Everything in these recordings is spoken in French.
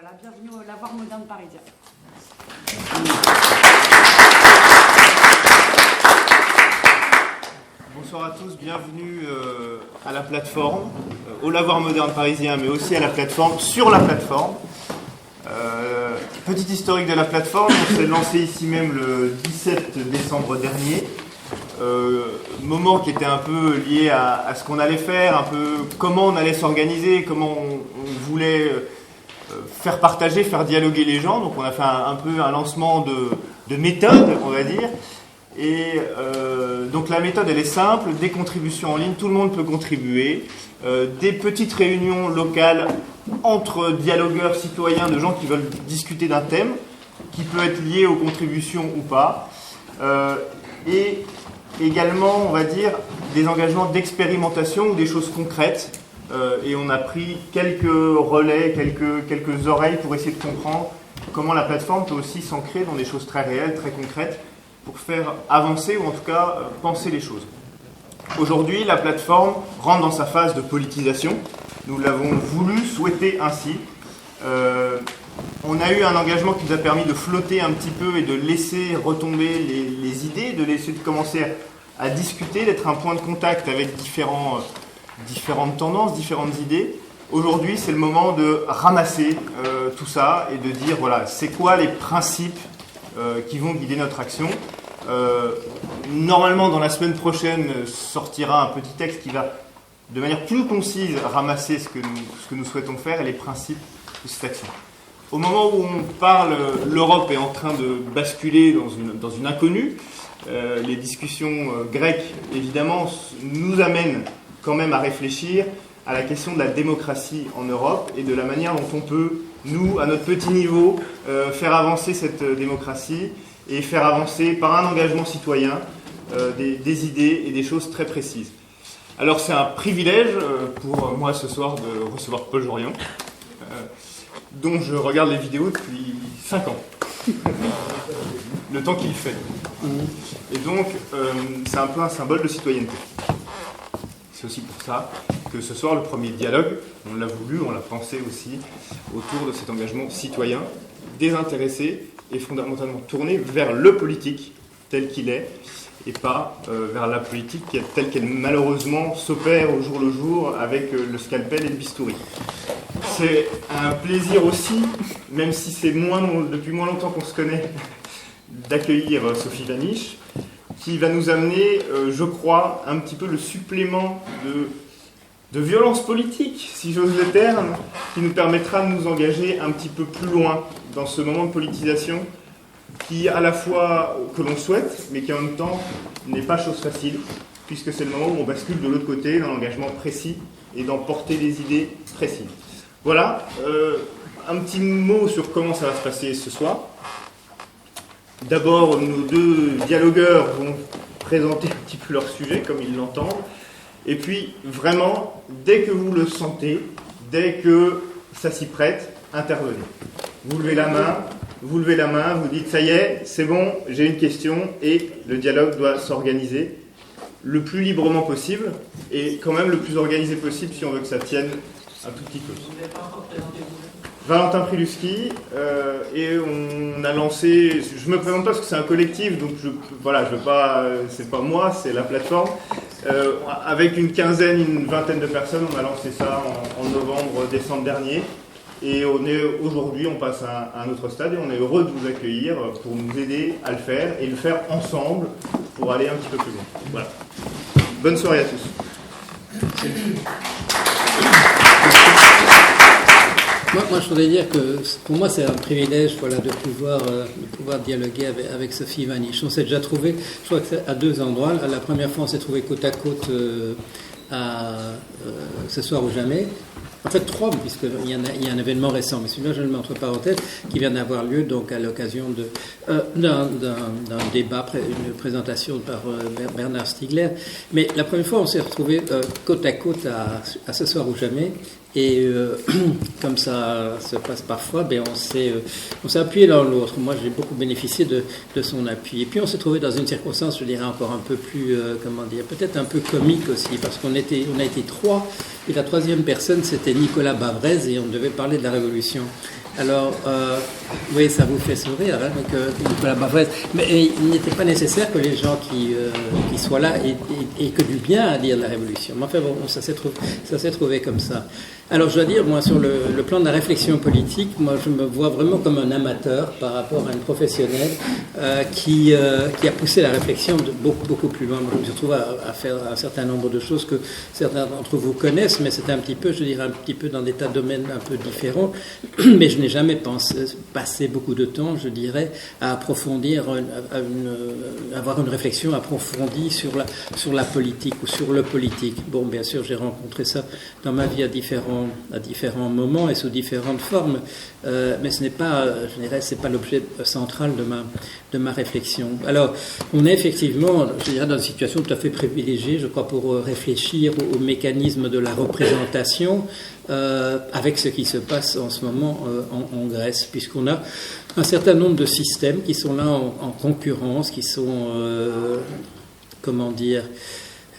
voilà, bienvenue au Lavoir Moderne Parisien. Bonsoir à tous, bienvenue à la plateforme, au Lavoir Moderne Parisien, mais aussi à la plateforme, sur la plateforme. Petit historique de la plateforme, on s'est lancé ici même le 17 décembre dernier. Moment qui était un peu lié à ce qu'on allait faire, un peu comment on allait s'organiser, comment on voulait faire partager, faire dialoguer les gens. Donc on a fait un peu un lancement de méthode, on va dire. Et donc la méthode elle est simple, des contributions en ligne, tout le monde peut contribuer, des petites réunions locales entre dialogueurs citoyens, de gens qui veulent discuter d'un thème, qui peut être lié aux contributions ou pas, et également, on va dire, des engagements d'expérimentation ou des choses concrètes. Et on a pris quelques relais, quelques oreilles pour essayer de comprendre comment la plateforme peut aussi s'ancrer dans des choses très réelles, très concrètes, pour faire avancer ou en tout cas penser les choses. Aujourd'hui, la plateforme rentre dans sa phase de politisation. Nous l'avons voulu, souhaité ainsi. On a eu un engagement qui nous a permis de flotter un petit peu et de laisser retomber les idées, de laisser commencer à discuter, d'être un point de contact avec différentes tendances, différentes idées. Aujourd'hui, c'est le moment de ramasser tout ça et de dire, voilà, c'est quoi les principes qui vont guider notre action. Normalement, dans la semaine prochaine, sortira un petit texte qui va, de manière plus concise, ramasser ce que nous souhaitons faire et les principes de cette action. Au moment où on parle, l'Europe est en train de basculer dans une inconnue. Les discussions grecques, évidemment, nous amènent quand même à réfléchir à la question de la démocratie en Europe et de la manière dont on peut, nous, à notre petit niveau, faire avancer cette démocratie et faire avancer, par un engagement citoyen, des idées et des choses très précises. Alors c'est un privilège pour moi ce soir de recevoir Paul Jorion, dont je regarde les vidéos depuis 5 ans. Le temps qu'il fait. Et donc, c'est un peu un symbole de citoyenneté. C'est aussi pour ça que ce soir, le premier dialogue, on l'a voulu, on l'a pensé aussi, autour de cet engagement citoyen, désintéressé et fondamentalement tourné vers le politique tel qu'il est, et pas vers la politique telle qu'elle malheureusement s'opère au jour le jour avec le scalpel et le bistouri. C'est un plaisir aussi, même si c'est depuis moins longtemps qu'on se connaît, d'accueillir Sophie Vanish, qui va nous amener, je crois, un petit peu le supplément de violence politique, si j'ose le terme, qui nous permettra de nous engager un petit peu plus loin dans ce moment de politisation qui, à la fois, que l'on souhaite, mais qui en même temps n'est pas chose facile, puisque c'est le moment où on bascule de l'autre côté, dans l'engagement précis et d'emporter des idées précises. Voilà, un petit mot sur comment ça va se passer ce soir. D'abord, nos deux dialogueurs vont présenter un petit peu leur sujet, comme ils l'entendent. Et puis, vraiment, dès que vous le sentez, dès que ça s'y prête, intervenez. Vous levez la main, vous dites « ça y est, c'est bon, j'ai une question » et le dialogue doit s'organiser le plus librement possible et quand même le plus organisé possible si on veut que ça tienne un tout petit peu. Valentin Priluski, et on a lancé, je me présente pas parce que c'est un collectif, donc je veux pas, c'est pas moi, c'est la plateforme. Avec une vingtaine de personnes, on a lancé ça en novembre, décembre dernier. Et aujourd'hui, on passe à un autre stade et on est heureux de vous accueillir pour nous aider à le faire et le faire ensemble pour aller un petit peu plus loin. Voilà. Bonne soirée à tous. Moi, je voudrais dire que pour moi, c'est un privilège de pouvoir dialoguer avec Sophie Vanish. On s'est déjà trouvé, je crois que à 2 endroits. La première fois, on s'est trouvé côte à côte Ce soir ou jamais. En fait, 3, puisqu'il y a un événement récent, mais celui-là, je le mets entre parenthèses, qui vient d'avoir lieu donc, à l'occasion d'un débat, une présentation par Bernard Stiegler. Mais la première fois, on s'est retrouvés côte à côte à Ce soir ou jamais. Et comme ça se passe parfois, ben on s'est appuyé l'un l'autre. Moi, j'ai beaucoup bénéficié de son appui. Et puis, on s'est trouvé dans une circonstance, je dirais, encore un peu plus, peut-être un peu comique aussi, parce qu'on a été trois, et la troisième personne, c'était Nicolas Bavrez, et on devait parler de la Révolution. Alors, oui, ça vous fait sourire, hein, Nicolas Bavrez. Mais il n'était pas nécessaire que les gens qui soient là aient que du bien à dire de la Révolution. Mais enfin, bon, ça s'est trouvé comme ça. Alors, je dois dire, moi, sur le plan de la réflexion politique, moi, je me vois vraiment comme un amateur par rapport à une professionnelle qui a poussé la réflexion beaucoup plus loin. Moi, je me retrouve à faire un certain nombre de choses que certains d'entre vous connaissent, mais c'est un petit peu, je dirais, un petit peu dans des tas de domaines un peu différents. Mais je n'ai jamais passé beaucoup de temps, je dirais, à approfondir, avoir une réflexion approfondie sur la politique ou sur le politique. Bon, bien sûr, j'ai rencontré ça dans ma vie à différents moments et sous différentes formes, mais ce n'est pas, je dirais, c'est pas l'objet central de ma réflexion. Alors, on est effectivement, je dirais, dans une situation tout à fait privilégiée, je crois, pour réfléchir au mécanisme de la représentation avec ce qui se passe en ce moment en Grèce, puisqu'on a un certain nombre de systèmes qui sont là en concurrence, qui sont, comment dire,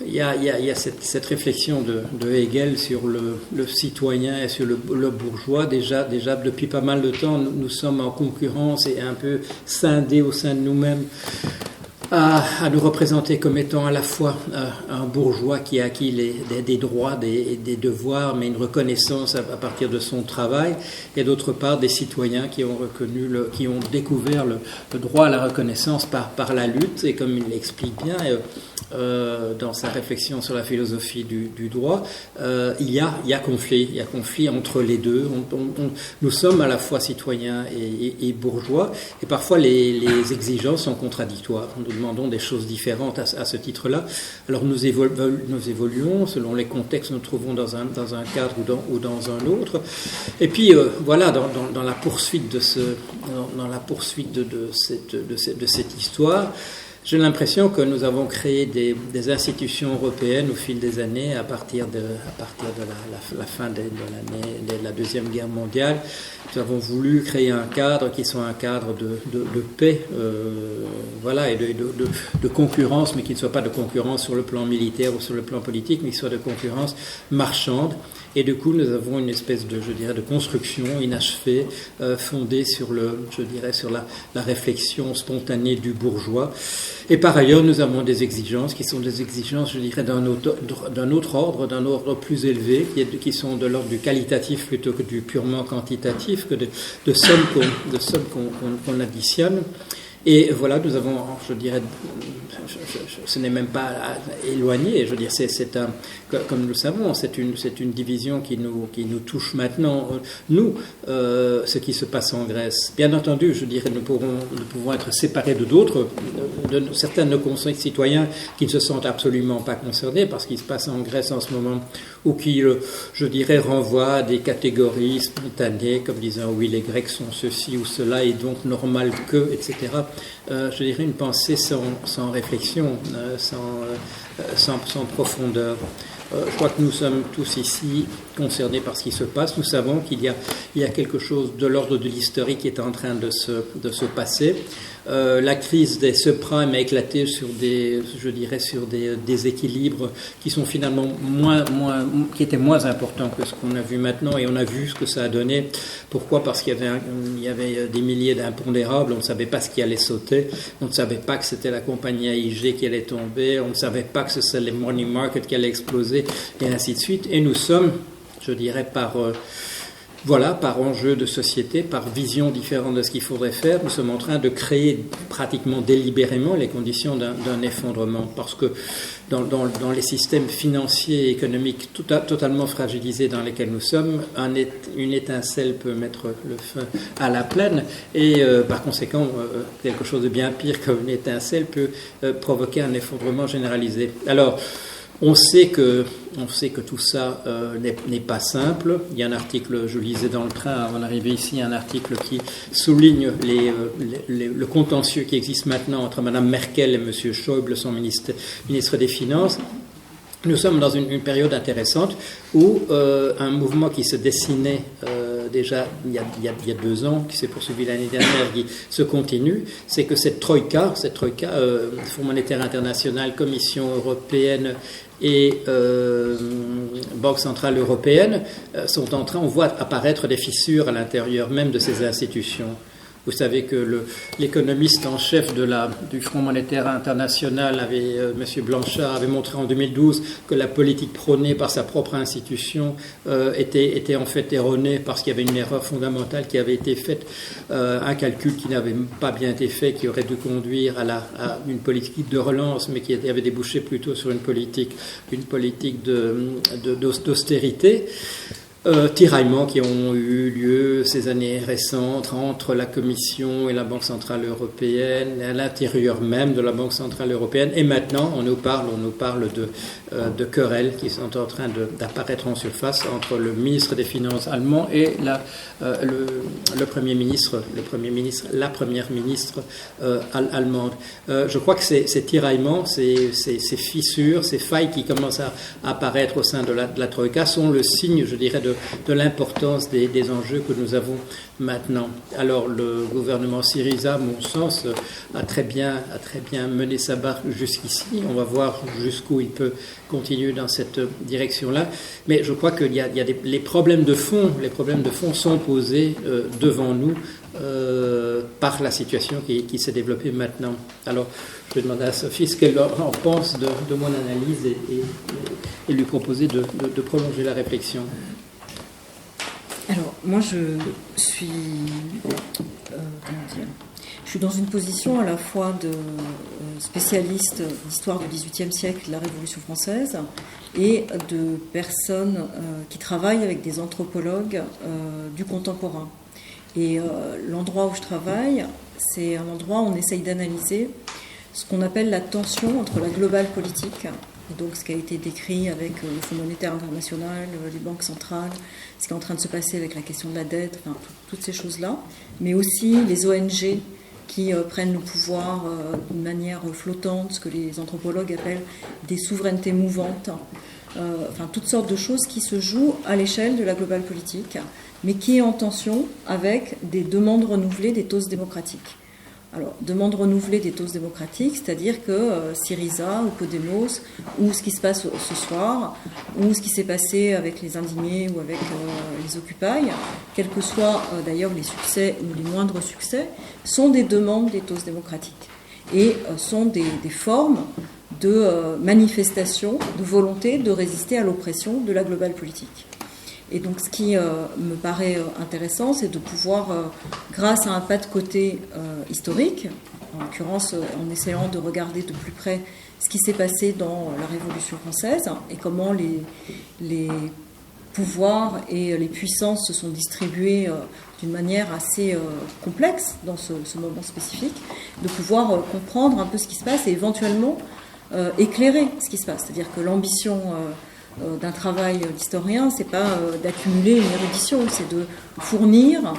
il y a cette réflexion de Hegel sur le citoyen et sur le bourgeois. Déjà depuis pas mal de temps, nous sommes en concurrence et un peu scindés au sein de nous-mêmes à nous représenter comme étant à la fois un bourgeois qui a acquis des droits, des devoirs, mais une reconnaissance à partir de son travail, et d'autre part des citoyens qui ont découvert le droit à la reconnaissance par la lutte, et comme il l'explique bien dans sa réflexion sur la philosophie du droit, il y a conflit entre les deux. Nous sommes à la fois citoyens et bourgeois, et parfois les exigences sont contradictoires. Nous demandons des choses différentes à ce titre-là. Alors nous évoluons selon les contextes que nous trouvons dans un cadre ou dans un autre. Et puis voilà, dans la poursuite de cette histoire, j'ai l'impression que nous avons créé des institutions européennes au fil des années, à partir de la fin de la Deuxième Guerre mondiale. Nous avons voulu créer un cadre qui soit un cadre de paix, voilà, et de concurrence, mais qui ne soit pas de concurrence sur le plan militaire ou sur le plan politique, mais qui soit de concurrence marchande. Et du coup, nous avons une espèce de construction inachevée, fondée sur la réflexion spontanée du bourgeois. Et par ailleurs, nous avons des exigences qui sont des exigences, je dirais, d'un autre ordre, d'un ordre plus élevé, qui sont de l'ordre du qualitatif plutôt que du purement quantitatif, que de sommes qu'on additionne. Et voilà, nous avons, je dirais, ce n'est même pas éloigné, je veux dire, comme nous le savons, c'est une division qui nous touche maintenant, nous, ce qui se passe en Grèce. Bien entendu, je dirais, nous pouvons être séparés de d'autres, de certains de nos concitoyens qui ne se sentent absolument pas concernés par ce qui se passe en Grèce en ce moment, ou qui, je dirais, renvoient à des catégories spontanées, comme disant, oui, les Grecs sont ceci ou cela, et donc normal que, etc. Je dirais une pensée sans réflexion, sans profondeur. Je crois que nous sommes tous ici concernés par ce qui se passe. Nous savons qu'il y a quelque chose de l'ordre de l'historique qui est en train de se passer. La crise des subprimes a éclaté sur des déséquilibres qui sont finalement qui étaient moins importants que ce qu'on a vu maintenant, et on a vu ce que ça a donné. Pourquoi ? Parce qu'il y avait des milliers d'impondérables, on ne savait pas ce qui allait sauter, on ne savait pas que c'était la compagnie AIG qui allait tomber, on ne savait pas que c'était les money markets qui allaient exploser, et ainsi de suite. Et nous sommes, je dirais, par enjeu de société, par vision différente de ce qu'il faudrait faire, nous sommes en train de créer pratiquement délibérément les conditions d'un effondrement, parce que dans les systèmes financiers et économiques totalement fragilisés dans lesquels nous sommes, une étincelle peut mettre le feu à la plaine, et par conséquent, quelque chose de bien pire qu'une étincelle peut provoquer un effondrement généralisé. Alors, on sait que tout ça n'est pas simple. Il y a un article, je lisais dans le train avant d'arriver ici, un article qui souligne le contentieux qui existe maintenant entre Mme Merkel et M. Schäuble, son ministre des Finances. nous sommes dans une période intéressante où un mouvement qui se dessinait déjà il y a 2 ans, qui s'est poursuivi l'année dernière, qui se continue, c'est que cette troïka, Fonds monétaire international, Commission européenne et Banque centrale européenne, sont en train, on voit apparaître des fissures à l'intérieur même de ces institutions. Vous savez que l'économiste en chef du Fonds monétaire international, M. Blanchard, avait montré en 2012 que la politique prônée par sa propre institution était en fait erronée parce qu'il y avait une erreur fondamentale qui avait été faite, un calcul qui n'avait pas bien été fait, qui aurait dû conduire à une politique de relance, mais qui avait débouché plutôt sur une politique d'austérité. Tiraillements qui ont eu lieu ces années récentes entre la Commission et la Banque centrale européenne, à l'intérieur même de la Banque centrale européenne, et maintenant on nous parle de querelles qui sont en train d'apparaître en surface entre le ministre des Finances allemand et la première ministre allemande. Je crois que ces tiraillements, ces fissures, ces failles qui commencent à apparaître au sein de la Troïka sont le signe, je dirais, de l'importance des enjeux que nous avons maintenant. Alors le gouvernement Syriza, à mon sens, a très bien mené sa barque jusqu'ici. On va voir jusqu'où il peut continuer dans cette direction-là. Mais je crois qu'il y a les problèmes de fond sont posés devant nous par la situation qui s'est développée maintenant. Alors je vais demander à Sophie ce qu'elle en pense de mon analyse et lui proposer de prolonger la réflexion. Alors, moi, je suis dans une position à la fois de spécialiste d'histoire du XVIIIe siècle, de la Révolution française, et de personnes qui travaillent avec des anthropologues du contemporain. Et l'endroit où je travaille, c'est un endroit où on essaye d'analyser ce qu'on appelle la tension entre la globale politique, donc ce qui a été décrit avec le Fonds monétaire international, les banques centrales, ce qui est en train de se passer avec la question de la dette, enfin, toutes ces choses-là, mais aussi les ONG qui prennent le pouvoir d'une manière flottante, ce que les anthropologues appellent des souverainetés mouvantes, enfin toutes sortes de choses qui se jouent à l'échelle de la globale politique, mais qui est en tension avec des demandes renouvelées des causes démocratiques. Alors, demande renouvelée des causes démocratiques, c'est-à-dire que Syriza ou Podemos, ou ce qui se passe ce soir, ou ce qui s'est passé avec les indignés ou avec les Occupy, quels que soient d'ailleurs les succès ou les moindres succès, sont des demandes des causes démocratiques et sont des formes de manifestation, de volonté de résister à l'oppression de la globale politique. Et donc, ce qui me paraît intéressant, c'est de pouvoir, grâce à un pas de côté historique, en l'occurrence en essayant de regarder de plus près ce qui s'est passé dans la Révolution française et comment les pouvoirs et les puissances se sont distribués d'une manière assez complexe dans ce moment spécifique, de pouvoir comprendre un peu ce qui se passe et éventuellement éclairer ce qui se passe. C'est-à-dire que l'ambition d'un travail d'historien, c'est pas d'accumuler une érudition, c'est de fournir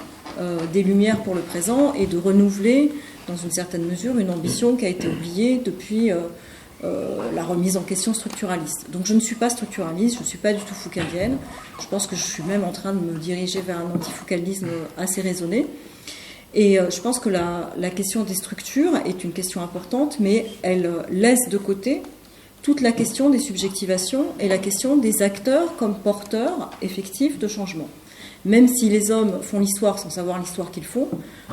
des lumières pour le présent et de renouveler, dans une certaine mesure, une ambition qui a été oubliée depuis la remise en question structuraliste. Donc je ne suis pas structuraliste, je ne suis pas du tout foucaldienne, je pense que je suis même en train de me diriger vers un antifoucalisme assez raisonné. Et je pense que la question des structures est une question importante, mais elle laisse de côté toute la question des subjectivations et la question des acteurs comme porteurs effectifs de changement. Même si les hommes font l'histoire sans savoir l'histoire qu'ils font,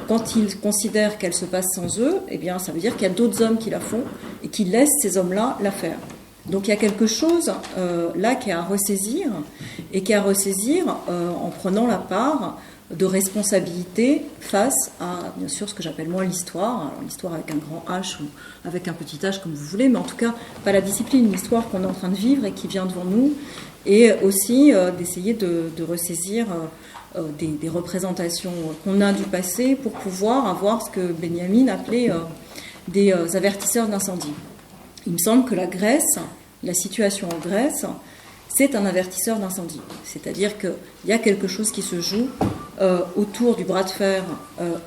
quand ils considèrent qu'elle se passe sans eux, eh bien, ça veut dire qu'il y a d'autres hommes qui la font et qui laissent ces hommes-là la faire. Donc il y a quelque chose là qui est à ressaisir, et qui est à ressaisir en prenant la part de responsabilité face à, bien sûr, ce que j'appelle moi l'histoire. Alors, l'histoire avec un grand H ou avec un petit H, comme vous voulez, mais en tout cas, pas la discipline, l'histoire qu'on est en train de vivre et qui vient devant nous, et aussi d'essayer de ressaisir des représentations qu'on a du passé pour pouvoir avoir ce que Benjamin appelait des avertisseurs d'incendie. Il me semble que la Grèce, la situation en Grèce, c'est un avertisseur d'incendie. C'est-à-dire qu'il y a quelque chose qui se joue autour du bras de fer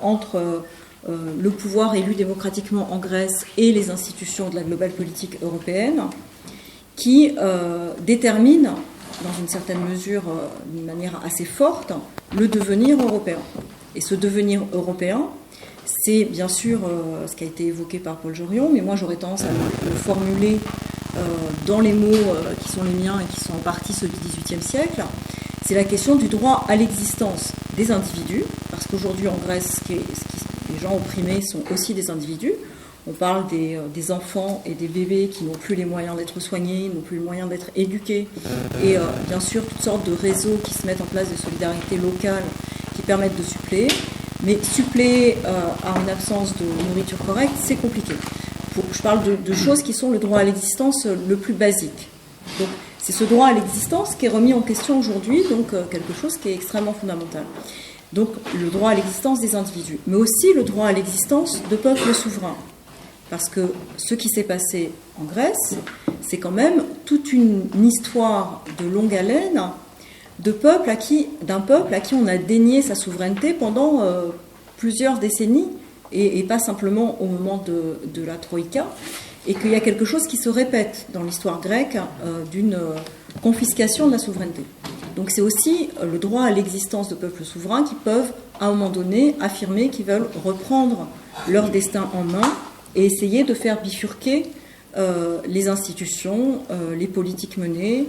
entre le pouvoir élu démocratiquement en Grèce et les institutions de la globale politique européenne, qui détermine, dans une certaine mesure, d'une manière assez forte, le devenir européen. Et ce devenir européen, c'est bien sûr ce qui a été évoqué par Paul Jorion, mais moi j'aurais tendance à le formuler dans les mots qui sont les miens et qui sont en partie ceux du XVIIIe siècle. C'est la question du droit à l'existence des individus, parce qu'aujourd'hui en Grèce, les gens opprimés sont aussi des individus. On parle des enfants et des bébés qui n'ont plus les moyens d'être soignés, n'ont plus les moyens d'être éduqués, et bien sûr toutes sortes de réseaux qui se mettent en place de solidarité locale qui permettent de suppléer. Mais suppléer à une absence de nourriture correcte, c'est compliqué. Je parle de choses qui sont le droit à l'existence le plus basique. Donc, c'est ce droit à l'existence qui est remis en question aujourd'hui, donc quelque chose qui est extrêmement fondamental. Donc, le droit à l'existence des individus, mais aussi le droit à l'existence de peuples souverains. Parce que ce qui s'est passé en Grèce, c'est quand même toute une histoire de longue haleine d'un peuple à qui on a dénié sa souveraineté pendant plusieurs décennies, et pas simplement au moment de la Troïka, et qu'il y a quelque chose qui se répète dans l'histoire grecque d'une confiscation de la souveraineté. Donc c'est aussi le droit à l'existence de peuples souverains qui peuvent, à un moment donné, affirmer qu'ils veulent reprendre leur destin en main et essayer de faire bifurquer les institutions, les politiques menées,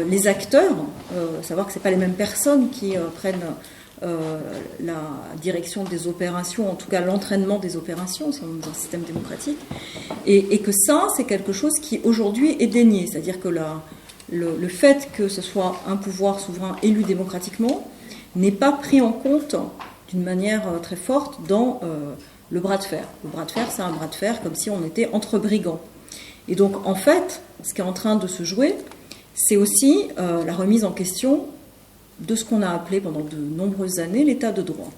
les acteurs, savoir que ce n'est pas les mêmes personnes qui prennent la direction des opérations, en tout cas l'entraînement des opérations, si on est dans un système démocratique, et que ça, c'est quelque chose qui aujourd'hui est dénié, c'est-à-dire que le fait que ce soit un pouvoir souverain élu démocratiquement n'est pas pris en compte d'une manière très forte dans le bras de fer. Le bras de fer, c'est un bras de fer comme si on était entre brigands. Et donc, en fait, ce qui est en train de se jouer, c'est aussi la remise en question de ce qu'on a appelé pendant de nombreuses années l'état de droit.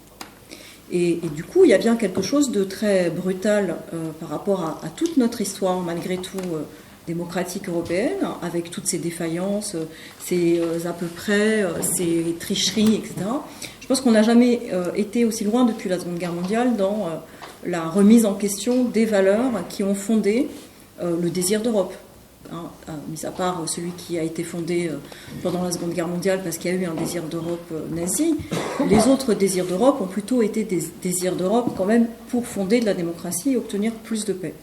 Et du coup, il y a bien quelque chose de très brutal par rapport à toute notre histoire, malgré tout, démocratique européenne, avec toutes ces défaillances, ces à peu près, ces tricheries, etc. Je pense qu'on n'a jamais été aussi loin depuis la Seconde Guerre mondiale dans la remise en question des valeurs qui ont fondé le désir d'Europe. Mis à part celui qui a été fondé pendant la Seconde Guerre mondiale parce qu'il y a eu un désir d'Europe nazi, les autres désirs d'Europe ont plutôt été des désirs d'Europe quand même pour fonder de la démocratie et obtenir plus de paix.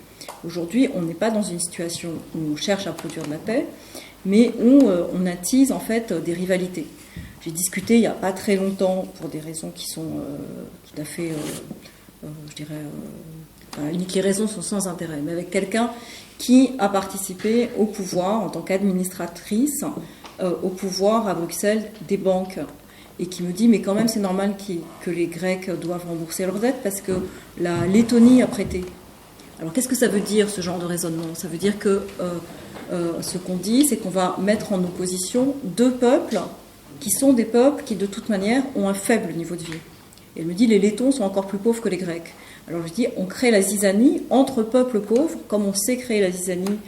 Aujourd'hui, on n'est pas dans une situation où on cherche à produire de la paix, mais où on attise en fait des rivalités. J'ai discuté il n'y a pas très longtemps, pour des raisons qui sont tout à fait, je dirais, les raisons sont sans intérêt, mais avec quelqu'un qui a participé au pouvoir en tant qu'administratrice, au pouvoir à Bruxelles des banques, et qui me dit mais quand même c'est normal que les Grecs doivent rembourser leurs dettes parce que la Lettonie a prêté. Alors qu'est-ce que ça veut dire ce genre de raisonnement ? Ça veut dire que ce qu'on dit, c'est qu'on va mettre en opposition deux peuples qui sont des peuples qui de toute manière ont un faible niveau de vie. Et elle me dit les Lettons sont encore plus pauvres que les Grecs. Alors je dis, on crée la zizanie entre peuples pauvres, comme on sait créer la zizanie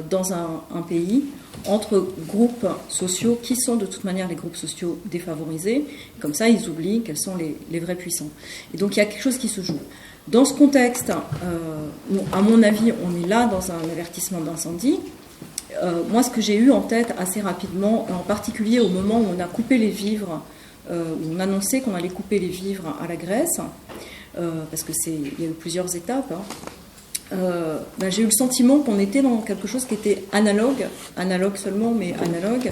dans un pays, entre groupes sociaux qui sont de toute manière les groupes sociaux défavorisés. Comme ça, ils oublient quels sont les vrais puissants. Et donc il y a quelque chose qui se joue. Dans ce contexte, où, à mon avis, on est là dans un avertissement d'incendie, moi ce que j'ai eu en tête assez rapidement, en particulier au moment où on a coupé les vivres, où on annonçait qu'on allait couper les vivres à la Grèce, parce qu'il y a eu plusieurs étapes, j'ai eu le sentiment qu'on était dans quelque chose qui était analogue seulement, mais analogue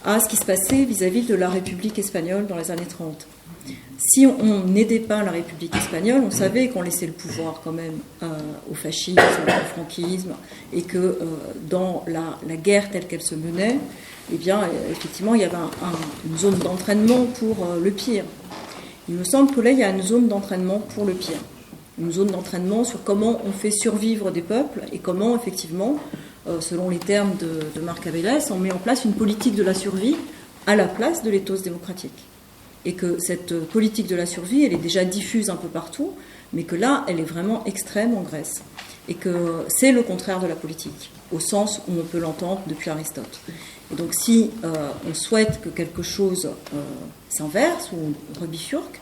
à ce qui se passait vis-à-vis de la République espagnole dans les années 30. Si on n'aidait pas la République espagnole, on savait qu'on laissait le pouvoir quand même au fascisme, au franquisme, et que dans la guerre telle qu'elle se menait, eh bien, effectivement, il y avait une zone d'entraînement pour le pire. Il me semble que là, il y a une zone d'entraînement pour le pire. Une zone d'entraînement sur comment on fait survivre des peuples et comment, effectivement, selon les termes de Marc Abeles, on met en place une politique de la survie à la place de l'éthos démocratique. Et que cette politique de la survie, elle est déjà diffuse un peu partout, mais que là, elle est vraiment extrême en Grèce. Et que c'est le contraire de la politique, au sens où on peut l'entendre depuis Aristote. Et donc si on souhaite que quelque chose s'inverse ou rebifurque,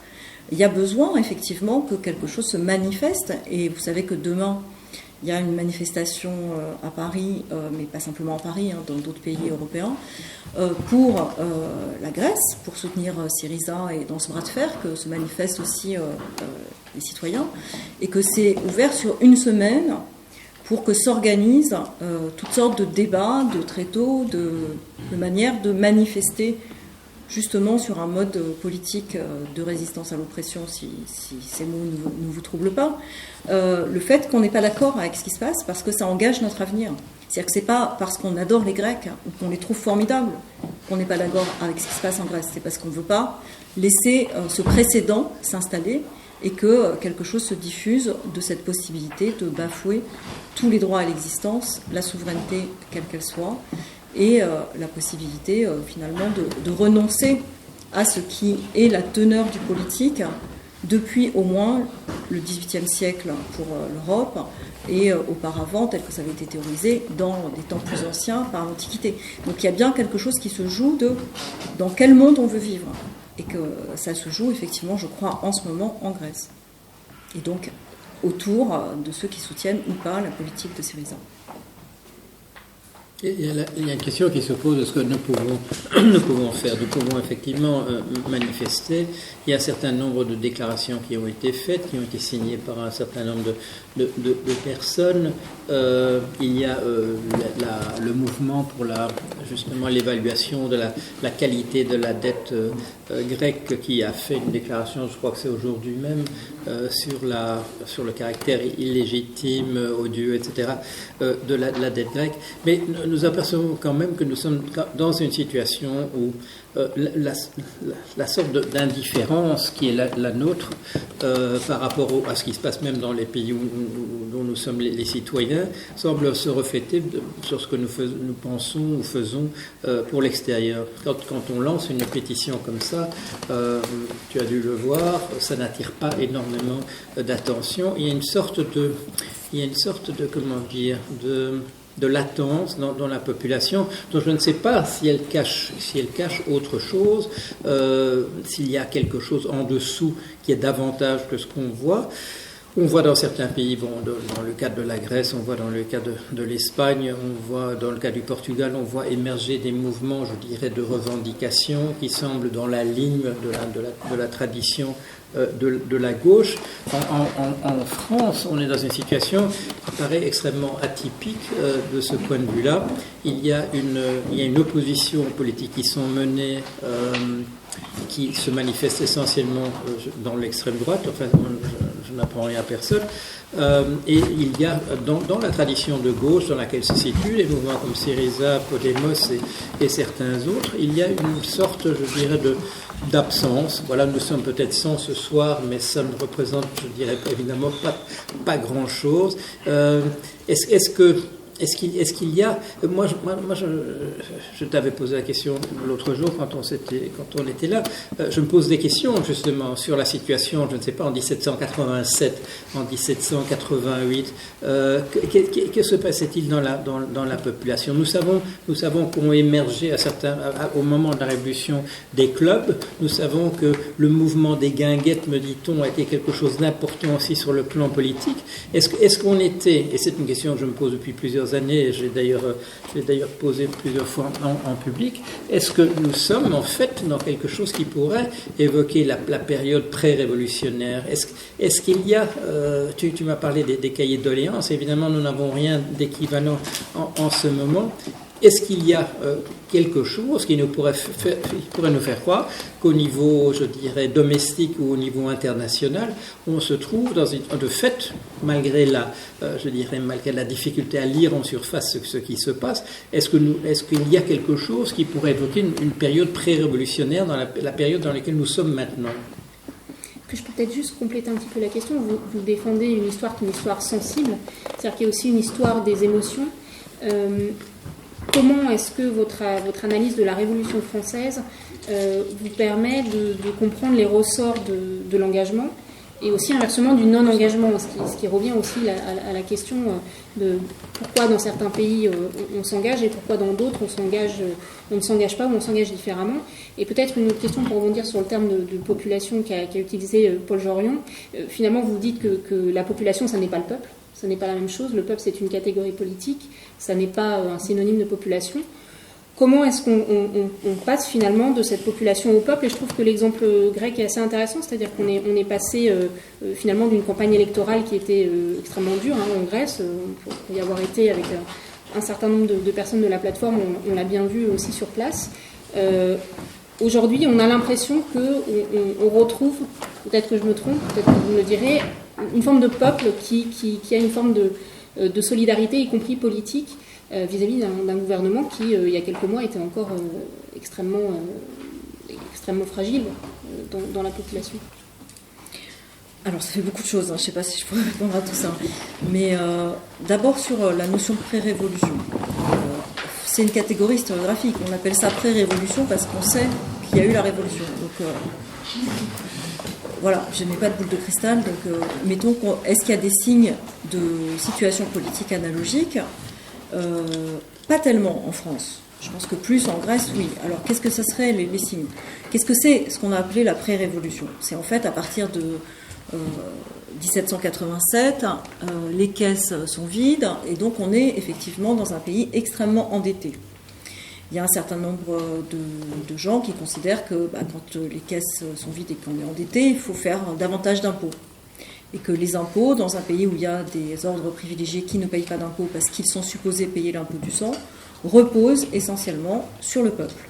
il y a besoin effectivement que quelque chose se manifeste. Et vous savez que demain, il y a une manifestation à Paris, mais pas simplement à Paris, dans d'autres pays européens, pour la Grèce, pour soutenir Syriza et dans ce bras de fer que se manifestent aussi les citoyens, et que c'est ouvert sur une semaine pour que s'organisent toutes sortes de débats, de tréteaux, de manières de manifester justement sur un mode politique de résistance à l'oppression, si ces mots ne vous troublent pas, le fait qu'on n'est pas d'accord avec ce qui se passe parce que ça engage notre avenir. C'est-à-dire que c'est pas parce qu'on adore les Grecs ou qu'on les trouve formidables qu'on n'est pas d'accord avec ce qui se passe en Grèce. C'est parce qu'on ne veut pas laisser ce précédent s'installer et que quelque chose se diffuse de cette possibilité de bafouer tous les droits à l'existence, la souveraineté quelle qu'elle soit, et la possibilité finalement de renoncer à ce qui est la teneur du politique depuis au moins le XVIIIe siècle pour l'Europe et auparavant tel que ça avait été théorisé dans des temps plus anciens par l'Antiquité. Donc il y a bien quelque chose qui se joue de dans quel monde on veut vivre et que ça se joue effectivement, je crois, en ce moment en Grèce et donc autour de ceux qui soutiennent ou pas la politique de Syriza. Il y a une question qui se pose de ce que nous pouvons faire. Nous pouvons effectivement manifester. Il y a un certain nombre de déclarations qui ont été faites, qui ont été signées par un certain nombre de personnes. Il y a le mouvement pour justement l'évaluation de la qualité de la dette grecque qui a fait une déclaration, je crois que c'est aujourd'hui même, sur le caractère illégitime, odieux, etc. De la dette grecque. Mais nous apercevons quand même que nous sommes dans une situation où la sorte d'indifférence qui est la nôtre par rapport à ce qui se passe même dans les pays dont nous sommes les citoyens semble se refléter sur ce que nous pensons ou faisons pour l'extérieur. Quand on lance une pétition comme ça, tu as dû le voir, ça n'attire pas énormément d'attention. Il y a une sorte de comment dire, de latence dans la population, dont je ne sais pas si elle cache autre chose, s'il y a quelque chose en dessous qui est davantage que ce qu'on voit. On voit dans certains pays, dans le cas de la Grèce, on voit dans le cas de l'Espagne, on voit dans le cas du Portugal, on voit émerger des mouvements, je dirais, de revendication qui semblent dans la ligne de la tradition de la gauche. En France, on est dans une situation qui paraît extrêmement atypique de ce point de vue-là. Il y a une opposition politique qui sont menées, qui se manifeste essentiellement dans l'extrême droite. Enfin, je n'apprends rien à personne. Et il y a dans la tradition de gauche dans laquelle se situent les mouvements comme Syriza, Podemos et certains autres, il y a une sorte, je dirais, d'absence. Voilà, nous sommes peut-être 100 ce soir, mais ça ne représente, je dirais, évidemment pas grand-chose. Est-ce qu'il y a... Moi, je t'avais posé la question l'autre jour quand on était là. Je me pose des questions justement sur la situation, je ne sais pas, en 1787, en 1788. Que se passait-il dans la population ? Nous savons qu'ont émergé au moment de la Révolution des clubs. Nous savons que le mouvement des guinguettes, me dit-on, a été quelque chose d'important aussi sur le plan politique. Est-ce qu'on était, et c'est une question que je me pose depuis plusieurs années, et je l'ai d'ailleurs posé plusieurs fois en public, est-ce que nous sommes en fait dans quelque chose qui pourrait évoquer la période pré-révolutionnaire ? Est-ce qu'il y a, tu m'as parlé des cahiers de doléances, évidemment nous n'avons rien d'équivalent en ce moment. Est-ce qu'il y a quelque chose qui pourrait nous faire croire qu'au niveau, je dirais, domestique ou au niveau international, on se trouve de fait, malgré la difficulté à lire en surface ce qui se passe, est-ce qu'il y a quelque chose qui pourrait évoquer une période pré-révolutionnaire dans la période dans laquelle nous sommes maintenant ? Que je peux peut-être juste compléter un petit peu la question. Vous défendez une histoire qui est une histoire sensible, c'est-à-dire qu'il y a aussi une histoire des émotions. Comment est-ce que votre analyse de la Révolution française vous permet de comprendre les ressorts de l'engagement et aussi inversement du non-engagement, ce qui revient aussi à la question de pourquoi dans certains pays on s'engage et pourquoi dans d'autres on ne s'engage pas ou on s'engage différemment. Et peut-être une autre question pour rebondir sur le terme de population qu'a utilisé Paul Jorion. Finalement, vous dites que la population, ça n'est pas le peuple. Ce n'est pas la même chose. Le peuple, c'est une catégorie politique. Ça n'est pas un synonyme de population. Comment est-ce qu'on passe finalement de cette population au peuple? Et je trouve que l'exemple grec est assez intéressant, c'est-à-dire qu'on est passé finalement d'une campagne électorale qui était extrêmement dure en Grèce, pour y avoir été avec un certain nombre de personnes de la plateforme, on l'a bien vu aussi sur place. Aujourd'hui, on a l'impression qu'on retrouve, peut-être que je me trompe, peut-être que vous me le direz, une forme de peuple qui a une forme de solidarité, y compris politique, vis-à-vis d'un gouvernement qui, il y a quelques mois, était encore extrêmement fragile dans la population. Alors, ça fait beaucoup de choses, je ne sais pas si je pourrais répondre à tout ça. Mais d'abord, sur la notion de pré-révolution. C'est une catégorie historiographique. On appelle ça pré-révolution parce qu'on sait qu'il y a eu la révolution. Donc, voilà, je n'ai pas de boule de cristal. Donc, mettons, est-ce qu'il y a des signes de situation politique analogique? Pas tellement en France. Je pense que plus en Grèce, oui. Alors, qu'est-ce que ça serait les signes? Qu'est-ce que c'est ce qu'on a appelé la pré-révolution? C'est en fait à partir de 1787, les caisses sont vides et donc on est effectivement dans un pays extrêmement endetté. Il y a un certain nombre de gens qui considèrent que quand les caisses sont vides et qu'on est endetté, il faut faire davantage d'impôts. Et que les impôts, dans un pays où il y a des ordres privilégiés qui ne payent pas d'impôts parce qu'ils sont supposés payer l'impôt du sang, reposent essentiellement sur le peuple,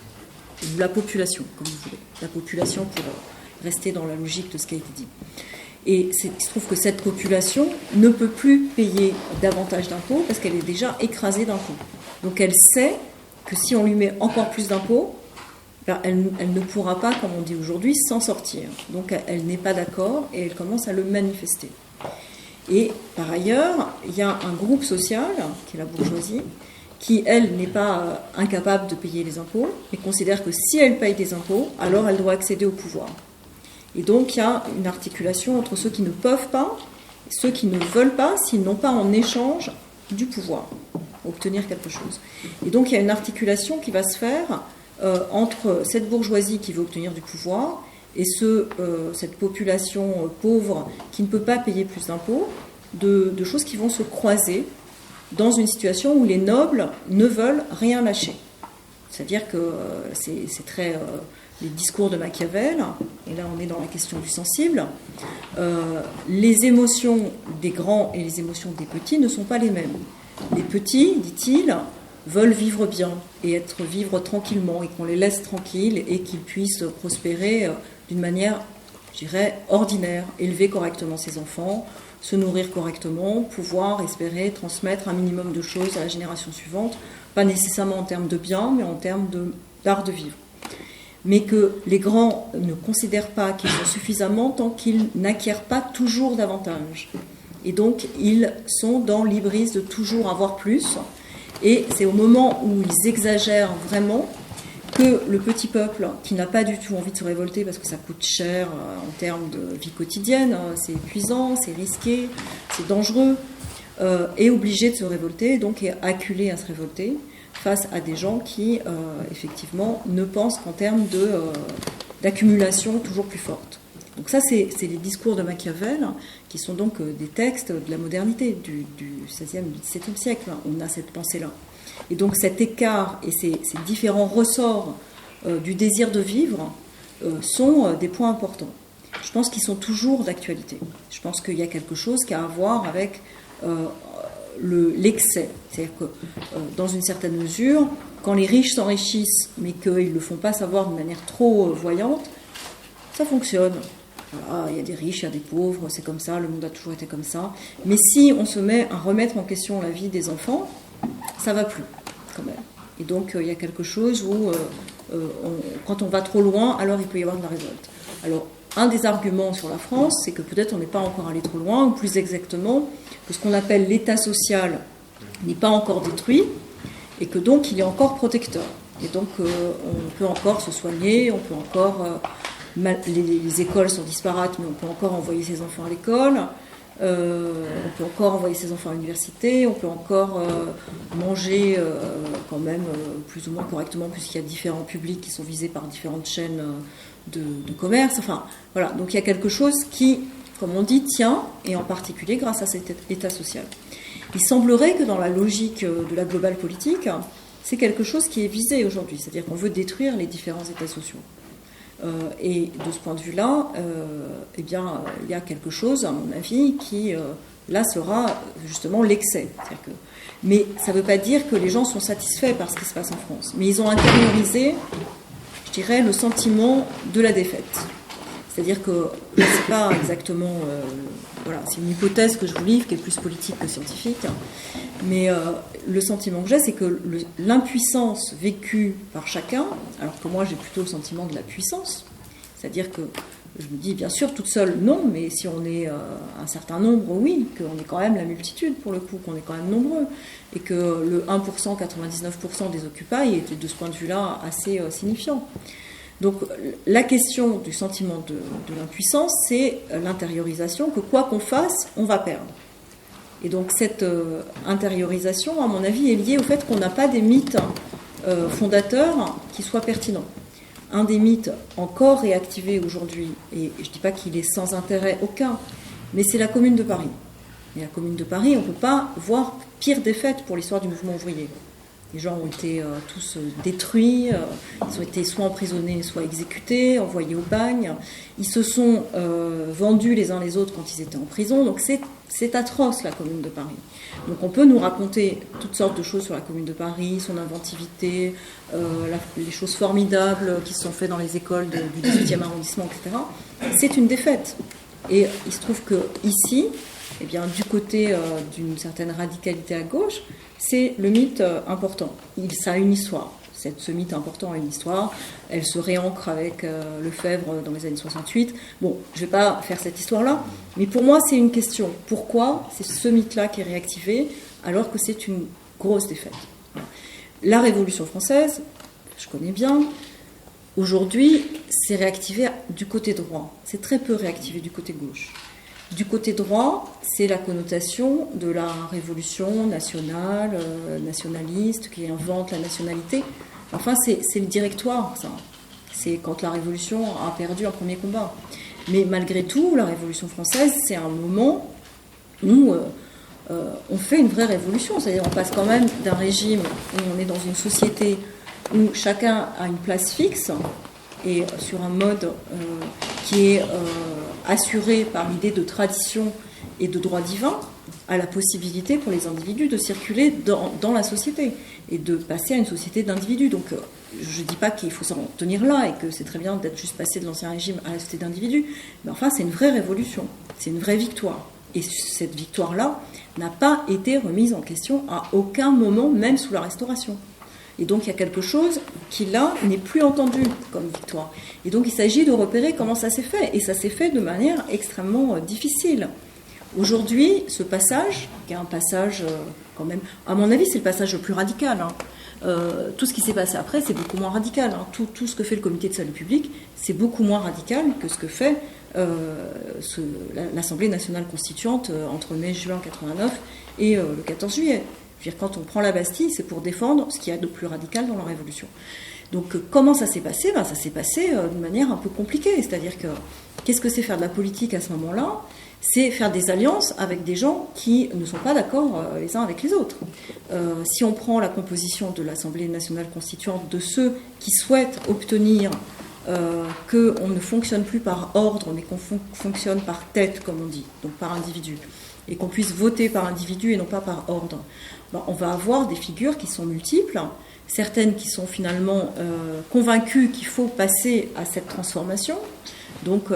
ou la population, comme vous voulez. La population pour rester dans la logique de ce qui a été dit. Et il se trouve que cette population ne peut plus payer davantage d'impôts parce qu'elle est déjà écrasée d'impôts. Donc elle sait que si on lui met encore plus d'impôts, elle ne pourra pas, comme on dit aujourd'hui, s'en sortir. Donc elle n'est pas d'accord et elle commence à le manifester. Et par ailleurs, il y a un groupe social, qui est la bourgeoisie, qui, elle, n'est pas incapable de payer les impôts, mais considère que si elle paye des impôts, alors elle doit accéder au pouvoir. Et donc, il y a une articulation entre ceux qui ne peuvent pas et ceux qui ne veulent pas s'ils n'ont pas en échange du pouvoir, obtenir quelque chose. Et donc, il y a une articulation qui va se faire entre cette bourgeoisie qui veut obtenir du pouvoir et cette population pauvre qui ne peut pas payer plus d'impôts, de choses qui vont se croiser dans une situation où les nobles ne veulent rien lâcher. C'est-à-dire que c'est très... les discours de Machiavel, et là on est dans la question du sensible, les émotions des grands et les émotions des petits ne sont pas les mêmes. Les petits, dit-il, veulent vivre bien et vivre tranquillement et qu'on les laisse tranquilles et qu'ils puissent prospérer d'une manière, je dirais, ordinaire, élever correctement ses enfants, se nourrir correctement, pouvoir espérer transmettre un minimum de choses à la génération suivante, pas nécessairement en termes de biens, mais en termes d'art de vivre. Mais que les grands ne considèrent pas qu'ils ont suffisamment tant qu'ils n'acquièrent pas toujours davantage. Et donc, ils sont dans l'hybris de toujours avoir plus. Et c'est au moment où ils exagèrent vraiment que le petit peuple, qui n'a pas du tout envie de se révolter parce que ça coûte cher en termes de vie quotidienne, c'est épuisant, c'est risqué, c'est dangereux, est obligé de se révolter, donc est acculé à se révolter face à des gens qui, effectivement, ne pensent qu'en termes d'accumulation toujours plus forte. Donc ça, c'est les discours de Machiavel, qui sont donc des textes de la modernité, du XVIe, du XVIIe siècle. On a cette pensée-là. Et donc cet écart et ces différents ressorts du désir de vivre sont des points importants. Je pense qu'ils sont toujours d'actualité. Je pense qu'il y a quelque chose qui a à voir avec l'excès. C'est-à-dire que dans une certaine mesure, quand les riches s'enrichissent, mais qu'ils ne le font pas savoir de manière trop voyante, ça fonctionne. Voilà, il y a des riches, il y a des pauvres, c'est comme ça, le monde a toujours été comme ça. Mais si on se met à remettre en question la vie des enfants, ça va plus, quand même. Et donc, il y a quelque chose où, quand on va trop loin, alors il peut y avoir de la révolte. Alors, un des arguments sur la France, c'est que peut-être on n'est pas encore allé trop loin, ou plus exactement, que ce qu'on appelle l'état social n'est pas encore détruit, et que donc il est encore protecteur. Et donc, on peut encore se soigner, on peut encore... les écoles sont disparates, mais on peut encore envoyer ses enfants à l'école, on peut encore envoyer ses enfants à l'université, on peut encore manger quand même plus ou moins correctement, puisqu'il y a différents publics qui sont visés par différentes chaînes de commerce. Enfin, voilà. Donc il y a quelque chose qui comme on dit, tient, et en particulier grâce à cet État social. Il semblerait que dans la logique de la globale politique, c'est quelque chose qui est visé aujourd'hui, c'est-à-dire qu'on veut détruire les différents États sociaux. Et de ce point de vue-là, eh bien, il y a quelque chose, à mon avis, qui, là, sera justement l'excès. Mais ça ne veut pas dire que les gens sont satisfaits par ce qui se passe en France. Mais ils ont intériorisé, je dirais, le sentiment de la défaite. C'est-à-dire que, je ne sais pas exactement, voilà, c'est une hypothèse que je vous livre, qui est plus politique que scientifique, mais le sentiment que j'ai, c'est que l'impuissance vécue par chacun, alors que moi j'ai plutôt le sentiment de la puissance, c'est-à-dire que je me dis, bien sûr, toute seule, non, mais si on est un certain nombre, oui, qu'on est quand même la multitude, pour le coup, qu'on est quand même nombreux, et que le 1%, 99% des Occupy était de ce point de vue-là assez signifiant. Donc la question du sentiment de l'impuissance, c'est l'intériorisation que quoi qu'on fasse, on va perdre. Et donc cette intériorisation, à mon avis, est liée au fait qu'on n'a pas des mythes fondateurs qui soient pertinents. Un des mythes encore réactivé aujourd'hui, et je ne dis pas qu'il est sans intérêt aucun, mais c'est la Commune de Paris. Et la Commune de Paris, on ne peut pas voir pire défaite pour l'histoire du mouvement ouvrier. Les gens ont été tous détruits, ils ont été soit emprisonnés, soit exécutés, envoyés au bagne. Ils se sont vendus les uns les autres quand ils étaient en prison. Donc c'est atroce, la Commune de Paris. Donc on peut nous raconter toutes sortes de choses sur la Commune de Paris, son inventivité, les choses formidables qui se sont faites dans les écoles du 18e arrondissement, etc. C'est une défaite. Et il se trouve que ici, eh bien, du côté d'une certaine radicalité à gauche, c'est le mythe important. Ça a une histoire. Ce mythe important a une histoire. Elle se réancre avec Lefebvre dans les années 68. Bon, je ne vais pas faire cette histoire-là, mais pour moi, c'est une question. Pourquoi c'est ce mythe-là qui est réactivé alors que c'est une grosse défaite? Voilà. La Révolution française, je connais bien. Aujourd'hui, c'est réactivé du côté droit. C'est très peu réactivé du côté gauche. Du côté droit, c'est la connotation de la révolution nationale, nationaliste, qui invente la nationalité. Enfin, c'est le directoire, ça. C'est quand la Révolution a perdu un premier combat. Mais malgré tout, la Révolution française, c'est un moment où on fait une vraie révolution. C'est-à-dire on passe quand même d'un régime où on est dans une société où chacun a une place fixe et sur un mode qui est assuré par l'idée de tradition et de droit divin, à la possibilité pour les individus de circuler dans la société et de passer à une société d'individus. Donc je ne dis pas qu'il faut s'en tenir là et que c'est très bien d'être juste passé de l'ancien régime à la société d'individus, mais enfin c'est une vraie révolution, c'est une vraie victoire. Et cette victoire-là n'a pas été remise en question à aucun moment, même sous la Restauration. Et donc il y a quelque chose qui là n'est plus entendu comme victoire. Et donc il s'agit de repérer comment ça s'est fait. Et ça s'est fait de manière extrêmement difficile. Aujourd'hui, ce passage, qui est un passage quand même, à mon avis, c'est le passage le plus radical. Tout ce qui s'est passé après, c'est beaucoup moins radical. Tout ce que fait le Comité de salut public, c'est beaucoup moins radical que ce que fait l'Assemblée nationale constituante entre mai et juin 89 et le 14 juillet. Je veux dire, quand on prend la Bastille, c'est pour défendre ce qu'il y a de plus radical dans la Révolution. Donc comment ça s'est passé? Ça s'est passé d'une manière un peu compliquée. C'est-à-dire que qu'est-ce que c'est faire de la politique à ce moment-là? C'est faire des alliances avec des gens qui ne sont pas d'accord les uns avec les autres. Si on prend la composition de l'Assemblée nationale constituante de ceux qui souhaitent obtenir qu'on ne fonctionne plus par ordre, mais qu'on fonctionne par tête, comme on dit, donc par individu, et qu'on puisse voter par individu et non pas par ordre, on va avoir des figures qui sont multiples, certaines qui sont finalement convaincues qu'il faut passer à cette transformation, donc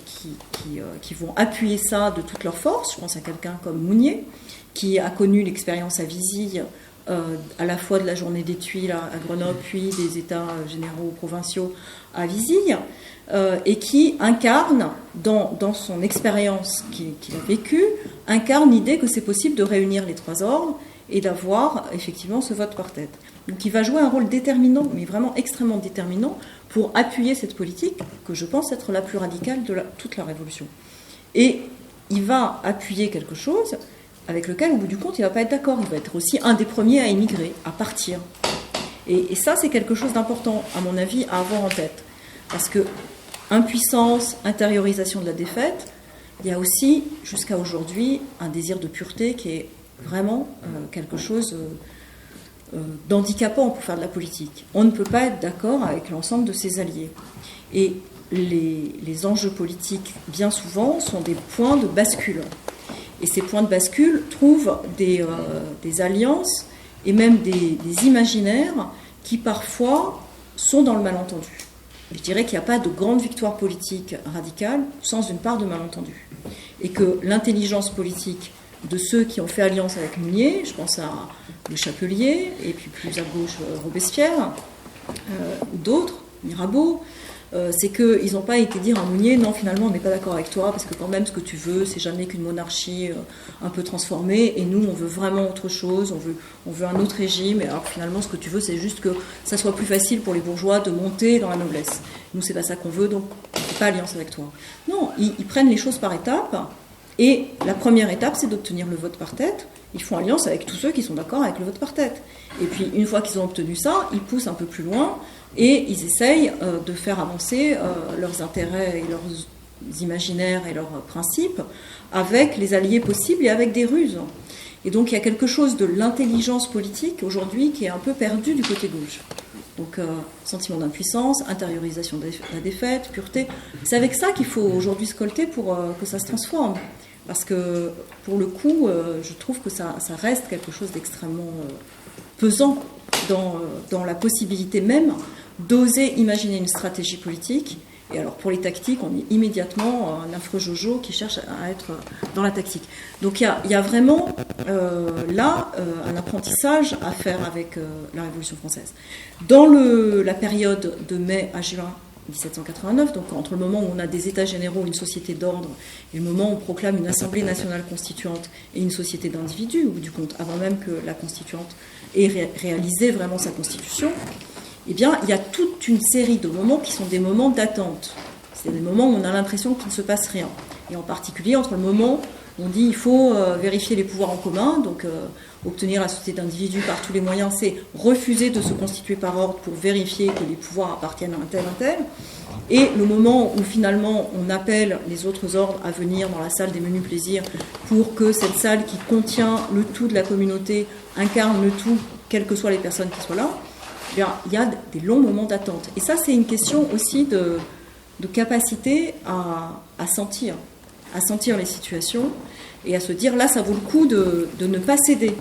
qui vont appuyer ça de toute leur force. Je pense à quelqu'un comme Mounier, qui a connu l'expérience à Visille, à la fois de la journée des Tuiles à Grenoble, puis des États généraux provinciaux à Visille, et qui incarne, dans son expérience qu'il a vécue, incarne l'idée que c'est possible de réunir les trois ordres et d'avoir effectivement ce vote par tête. Donc il va jouer un rôle déterminant, mais vraiment extrêmement déterminant, pour appuyer cette politique que je pense être la plus radicale de toute la Révolution. Et il va appuyer quelque chose avec lequel, au bout du compte, il ne va pas être d'accord. Il va être aussi un des premiers à émigrer, à partir. Et ça, c'est quelque chose d'important, à mon avis, à avoir en tête. Parce que impuissance, intériorisation de la défaite, il y a aussi, jusqu'à aujourd'hui, un désir de pureté qui est vraiment quelque chose d'handicapant pour faire de la politique. On ne peut pas être d'accord avec l'ensemble de ses alliés. Et les enjeux politiques, bien souvent, sont des points de bascule. Et ces points de bascule trouvent des alliances et même des imaginaires qui, parfois, sont dans le malentendu. Je dirais qu'il n'y a pas de grande victoire politique radicale sans une part de malentendu. Et que l'intelligence politique de ceux qui ont fait alliance avec Mounier, je pense à Le Chapelier, et puis plus à gauche Robespierre, ou d'autres, Mirabeau, c'est qu'ils n'ont pas été dire à Mounier, non, finalement, on n'est pas d'accord avec toi, parce que quand même, ce que tu veux, c'est jamais qu'une monarchie un peu transformée, et nous, on veut vraiment autre chose, on veut un autre régime, et alors finalement, ce que tu veux, c'est juste que ça soit plus facile pour les bourgeois de monter dans la noblesse. Nous, c'est pas ça qu'on veut, donc on ne fait pas alliance avec toi. Non, ils prennent les choses par étapes, et la première étape, c'est d'obtenir le vote par tête. Ils font alliance avec tous ceux qui sont d'accord avec le vote par tête. Et puis, une fois qu'ils ont obtenu ça, ils poussent un peu plus loin, et ils essayent de faire avancer leurs intérêts et leurs imaginaires et leurs principes avec les alliés possibles et avec des ruses. Et donc il y a quelque chose de l'intelligence politique aujourd'hui qui est un peu perdu du côté gauche. Donc sentiment d'impuissance, intériorisation de la défaite, pureté. C'est avec ça qu'il faut aujourd'hui scolter pour que ça se transforme. Parce que pour le coup, je trouve que ça reste quelque chose d'extrêmement pesant dans la possibilité même d'oser imaginer une stratégie politique. Et alors pour les tactiques, on est immédiatement un affreux Jojo qui cherche à être dans la tactique. Donc il y a vraiment là un apprentissage à faire avec la Révolution française. Dans la période de mai à juin 1789, donc entre le moment où on a des États généraux, une société d'ordre, et le moment où on proclame une Assemblée nationale constituante et une société d'individus, au bout du compte, avant même que la constituante ait réalisé vraiment sa constitution, eh bien, il y a toute une série de moments qui sont des moments d'attente. C'est des moments où on a l'impression qu'il ne se passe rien. Et en particulier entre le moment où on dit il faut vérifier les pouvoirs en commun, donc obtenir la société d'individus par tous les moyens, c'est refuser de se constituer par ordre pour vérifier que les pouvoirs appartiennent à un tel. Et le moment où finalement on appelle les autres ordres à venir dans la salle des menus plaisirs pour que cette salle qui contient le tout de la communauté incarne le tout, quelles que soient les personnes qui soient là, eh bien, il y a des longs moments d'attente. Et ça, c'est une question aussi de capacité à sentir les situations et à se dire, là, ça vaut le coup de ne pas céder,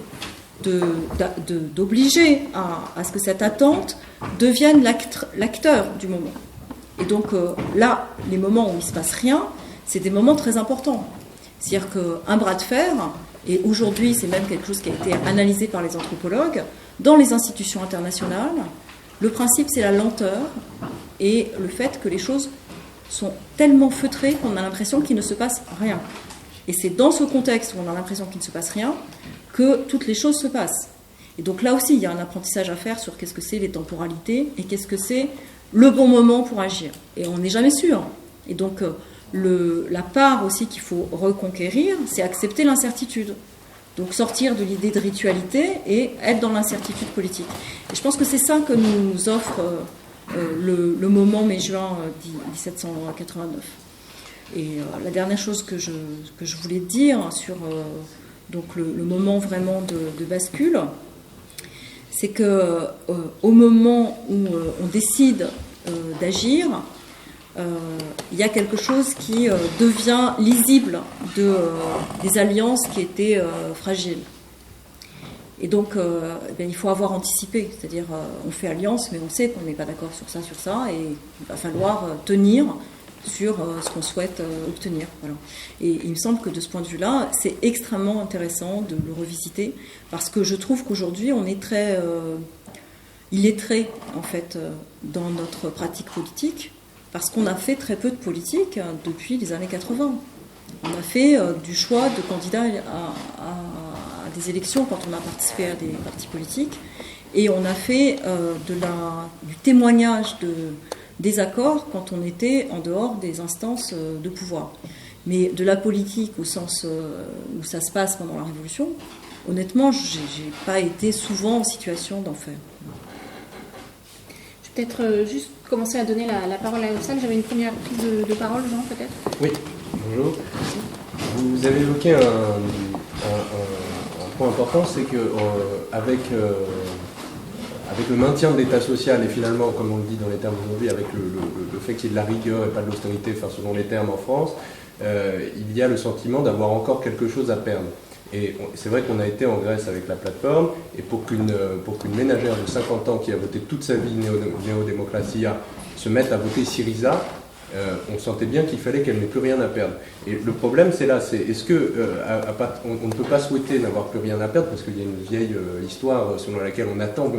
d'obliger à ce que cette attente devienne l'acteur du moment. Et donc là, les moments où il ne se passe rien, c'est des moments très importants. C'est-à-dire qu'un bras de fer, et aujourd'hui, c'est même quelque chose qui a été analysé par les anthropologues, dans les institutions internationales, le principe, c'est la lenteur et le fait que les choses sont tellement feutrées qu'on a l'impression qu'il ne se passe rien. Et c'est dans ce contexte où on a l'impression qu'il ne se passe rien que toutes les choses se passent. Et donc là aussi, il y a un apprentissage à faire sur qu'est-ce que c'est les temporalités et qu'est-ce que c'est le bon moment pour agir. Et on n'est jamais sûr. Et donc la part aussi qu'il faut reconquérir, c'est accepter l'incertitude. Donc sortir de l'idée de ritualité et être dans l'incertitude politique. Et je pense que c'est ça que nous offre le moment mai-juin 1789. Et la dernière chose que je voulais dire sur donc le moment vraiment de bascule, c'est que au moment où on décide d'agir, il y a quelque chose qui devient lisible des alliances qui étaient fragiles. Et donc, il faut avoir anticipé, c'est-à-dire on fait alliance, mais on sait qu'on n'est pas d'accord sur ça, et il va falloir tenir sur ce qu'on souhaite obtenir. Voilà. Et il me semble que de ce point de vue-là, c'est extrêmement intéressant de le revisiter, parce que je trouve qu'aujourd'hui, on est très illettré, en fait, dans notre pratique politique, parce qu'on a fait très peu de politique depuis les années 80. On a fait du choix de candidats à des élections quand on a participé à des partis politiques, et on a fait du témoignage des accords quand on était en dehors des instances de pouvoir. Mais de la politique au sens où ça se passe pendant la Révolution, honnêtement, j'ai pas été souvent en situation d'en faire. Je vais peut-être juste commencer à donner la parole à la salle. J'avais une première prise de parole, Jean, peut-être ? Oui, bonjour. vous avez évoqué un point important, c'est que avec le maintien de l'État social et finalement, comme on le dit dans les termes d'aujourd'hui, avec le fait qu'il y ait de la rigueur et pas de l'austérité, enfin selon les termes en France, il y a le sentiment d'avoir encore quelque chose à perdre. Et c'est vrai qu'on a été en Grèce avec la plateforme, et pour qu'une ménagère de 50 ans qui a voté toute sa vie néo-démocratia se mette à voter Syriza, on sentait bien qu'il fallait qu'elle n'ait plus rien à perdre. Et le problème, c'est là, c'est est-ce que on ne peut pas souhaiter n'avoir plus rien à perdre, parce qu'il y a une vieille histoire selon laquelle on attend,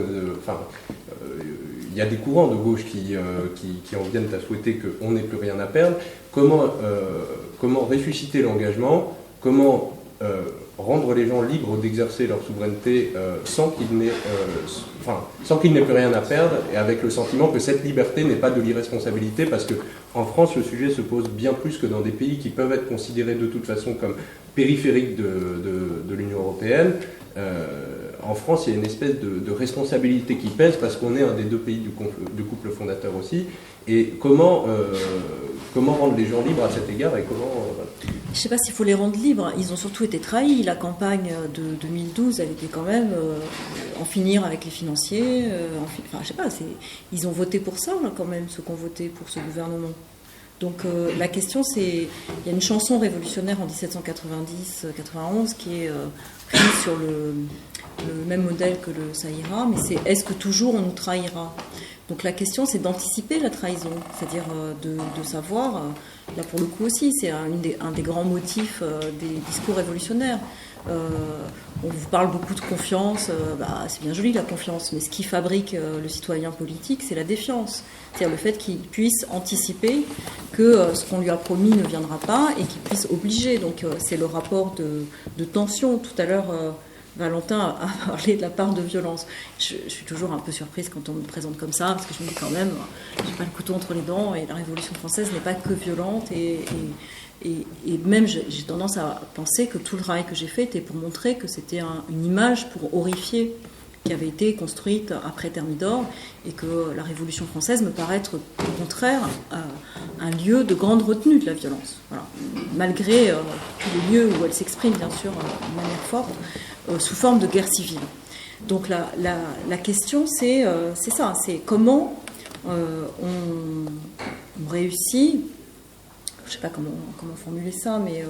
il y a des courants de gauche qui en viennent à souhaiter qu'on n'ait plus rien à perdre. Comment ressusciter l'engagement? Comment rendre les gens libres d'exercer leur souveraineté sans qu'ils n'aient plus rien à perdre, et avec le sentiment que cette liberté n'est pas de l'irresponsabilité, parce que en France, le sujet se pose bien plus que dans des pays qui peuvent être considérés de toute façon comme périphériques de l'Union européenne. En France, il y a une espèce de responsabilité qui pèse, parce qu'on est un des deux pays du couple fondateur aussi. Et comment rendre les gens libres à cet égard, et comment... Je ne sais pas s'il faut les rendre libres. Ils ont surtout été trahis. La campagne de 2012, elle était quand même en finir avec les financiers. Je sais pas. Ils ont voté pour ça, là, quand même, ceux qui ont voté pour ce gouvernement. Donc la question, c'est... Il y a une chanson révolutionnaire en 1790-91 qui est prise sur le même modèle que le Ça ira, mais c'est « Est-ce que toujours on nous trahira ?» Donc la question, c'est d'anticiper la trahison, c'est-à-dire de savoir, là pour le coup aussi, c'est un des grands motifs des discours révolutionnaires. On vous parle beaucoup de confiance, c'est bien joli la confiance, mais ce qui fabrique le citoyen politique, c'est la défiance. C'est-à-dire le fait qu'il puisse anticiper que ce qu'on lui a promis ne viendra pas, et qu'il puisse obliger. Donc c'est le rapport de tension. Tout à l'heure, Valentin a parlé de la part de violence. Je suis toujours un peu surprise quand on me présente comme ça, parce que je me dis quand même, j'ai pas le couteau entre les dents, et la Révolution française n'est pas que violente, et même j'ai tendance à penser que tout le travail que j'ai fait était pour montrer que c'était une image pour horrifier qui avait été construite après Thermidor, et que la Révolution française me paraît être au contraire un lieu de grande retenue de la violence. Voilà. Malgré tous les lieux où elle s'exprime bien sûr de manière forte, sous forme de guerre civile. Donc la question c'est ça, c'est comment on réussit, je ne sais pas comment formuler ça, mais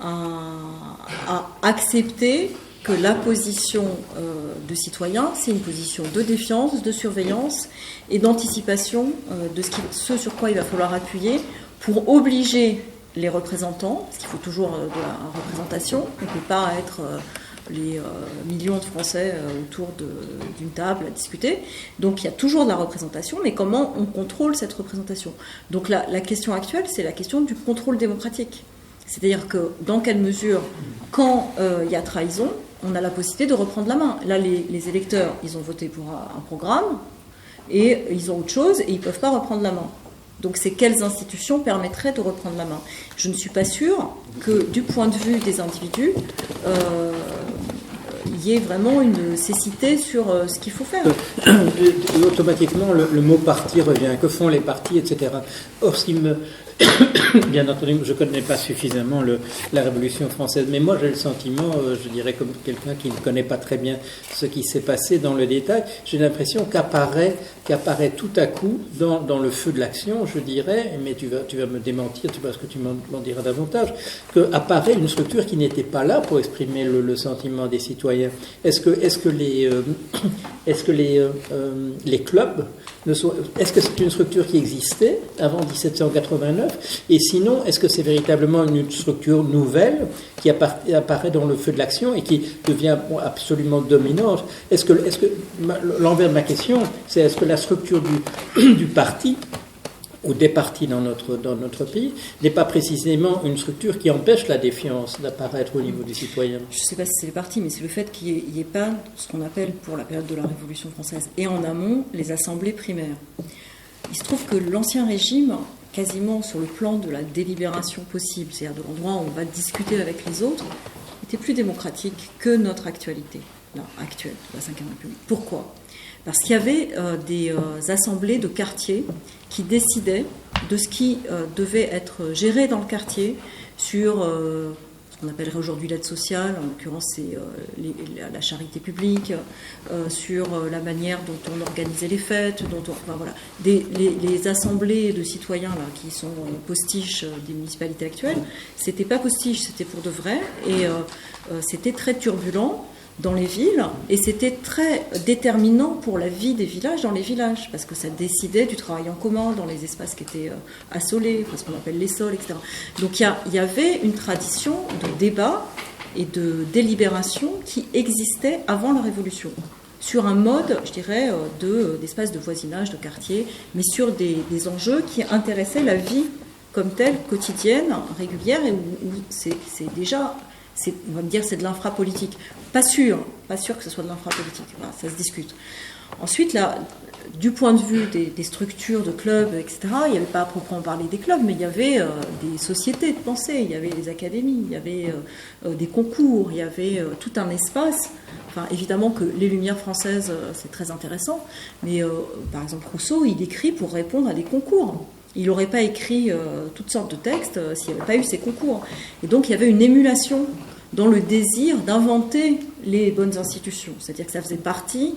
à accepter que la position de citoyen, c'est une position de défiance, de surveillance et d'anticipation de ce sur quoi il va falloir appuyer pour obliger les représentants, parce qu'il faut toujours de la représentation, on ne peut pas être les millions de Français autour d'une table à discuter. Donc il y a toujours de la représentation, mais comment on contrôle cette représentation? Donc la question actuelle, c'est la question du contrôle démocratique. C'est-à-dire que dans quelle mesure, quand il y a trahison, on a la possibilité de reprendre la main. Là, les électeurs, ils ont voté pour un programme, et ils ont autre chose, et ils ne peuvent pas reprendre la main. Donc c'est quelles institutions permettraient de reprendre la main? Je ne suis pas sûre que du point de vue des individus, il y ait vraiment une cécité sur ce qu'il faut faire. Automatiquement, le mot parti revient. Que font les partis, etc. Or, ce qui me... Bien entendu, je ne connais pas suffisamment la Révolution française, mais moi j'ai le sentiment, je dirais comme quelqu'un qui ne connaît pas très bien ce qui s'est passé dans le détail, j'ai l'impression qu'apparaît tout à coup dans le feu de l'action, je dirais, mais tu vas me démentir, parce que tu m'en diras davantage, qu'apparaît une structure qui n'était pas là pour exprimer le sentiment des citoyens. Est-ce que les clubs est-ce que c'est une structure qui existait avant 1789? Et sinon, est-ce que c'est véritablement une structure nouvelle qui apparaît dans le feu de l'action et qui devient absolument dominante? Est-ce que l'envers de ma question, c'est est-ce que la structure du parti ou des partis dans notre pays n'est pas précisément une structure qui empêche la défiance d'apparaître au niveau des citoyens? Je ne sais pas si c'est les partis, mais c'est le fait qu'il n'y ait pas ce qu'on appelle pour la période de la Révolution française et en amont les assemblées primaires. Il se trouve que l'ancien régime, quasiment sur le plan de la délibération possible, c'est-à-dire de l'endroit où on va discuter avec les autres, était plus démocratique que notre actualité, actuelle de la Ve République. Pourquoi ? Parce qu'il y avait des assemblées de quartier qui décidaient de ce qui devait être géré dans le quartier sur ce qu'on appellerait aujourd'hui l'aide sociale, en l'occurrence c'est la charité publique, sur la manière dont on organisait les fêtes, les assemblées de citoyens là, qui sont postiches des municipalités actuelles, c'était pas postiche, c'était pour de vrai, et c'était très turbulent dans les villes, et c'était très déterminant pour la vie des villages dans les villages, parce que ça décidait du travail en commun dans les espaces qui étaient assolés, ce qu'on appelle les sols, etc. Donc il y avait une tradition de débat et de délibération qui existait avant la Révolution, sur un mode, je dirais, d'espace de voisinage, de quartier, mais sur des enjeux qui intéressaient la vie comme telle, quotidienne, régulière, et où c'est déjà... on va me dire c'est de l'infrapolitique. Pas sûr que ce soit de l'infrapolitique. Voilà, ça se discute. Ensuite, là, du point de vue des structures de clubs, etc., il n'y avait pas à proprement parler des clubs, mais il y avait des sociétés de pensée, il y avait des académies, il y avait des concours, il y avait tout un espace. Enfin, évidemment que les Lumières françaises, c'est très intéressant, mais par exemple Rousseau, il écrit pour répondre à des concours. Il n'aurait pas écrit toutes sortes de textes s'il n'y avait pas eu ces concours. Et donc il y avait une émulation dans le désir d'inventer les bonnes institutions. C'est-à-dire que ça faisait partie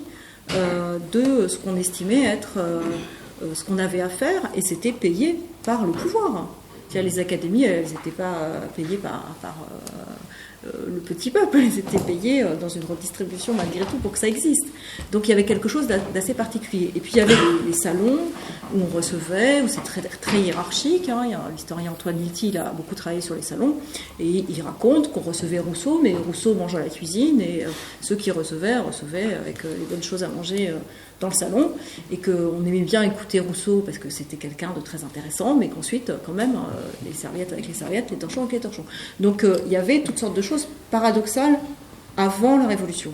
de ce qu'on estimait être ce qu'on avait à faire, et c'était payé par le pouvoir. C'est-à-dire les académies, elles n'étaient pas payées par le petit peuple, elles étaient payées dans une redistribution malgré tout pour que ça existe. Donc il y avait quelque chose d'assez particulier. Et puis il y avait les salons où on recevait, où c'est très, très hiérarchique. Hein. Il y a l'historien Antoine Lity, il a beaucoup travaillé sur les salons, et il raconte qu'on recevait Rousseau, mais Rousseau mangeait à la cuisine, et ceux qui recevaient avec les bonnes choses à manger dans le salon, et qu'on aimait bien écouter Rousseau parce que c'était quelqu'un de très intéressant, mais qu'ensuite, quand même, les serviettes avec les serviettes, les torchons avec les torchons. Donc il y avait toutes sortes de choses paradoxales avant la Révolution.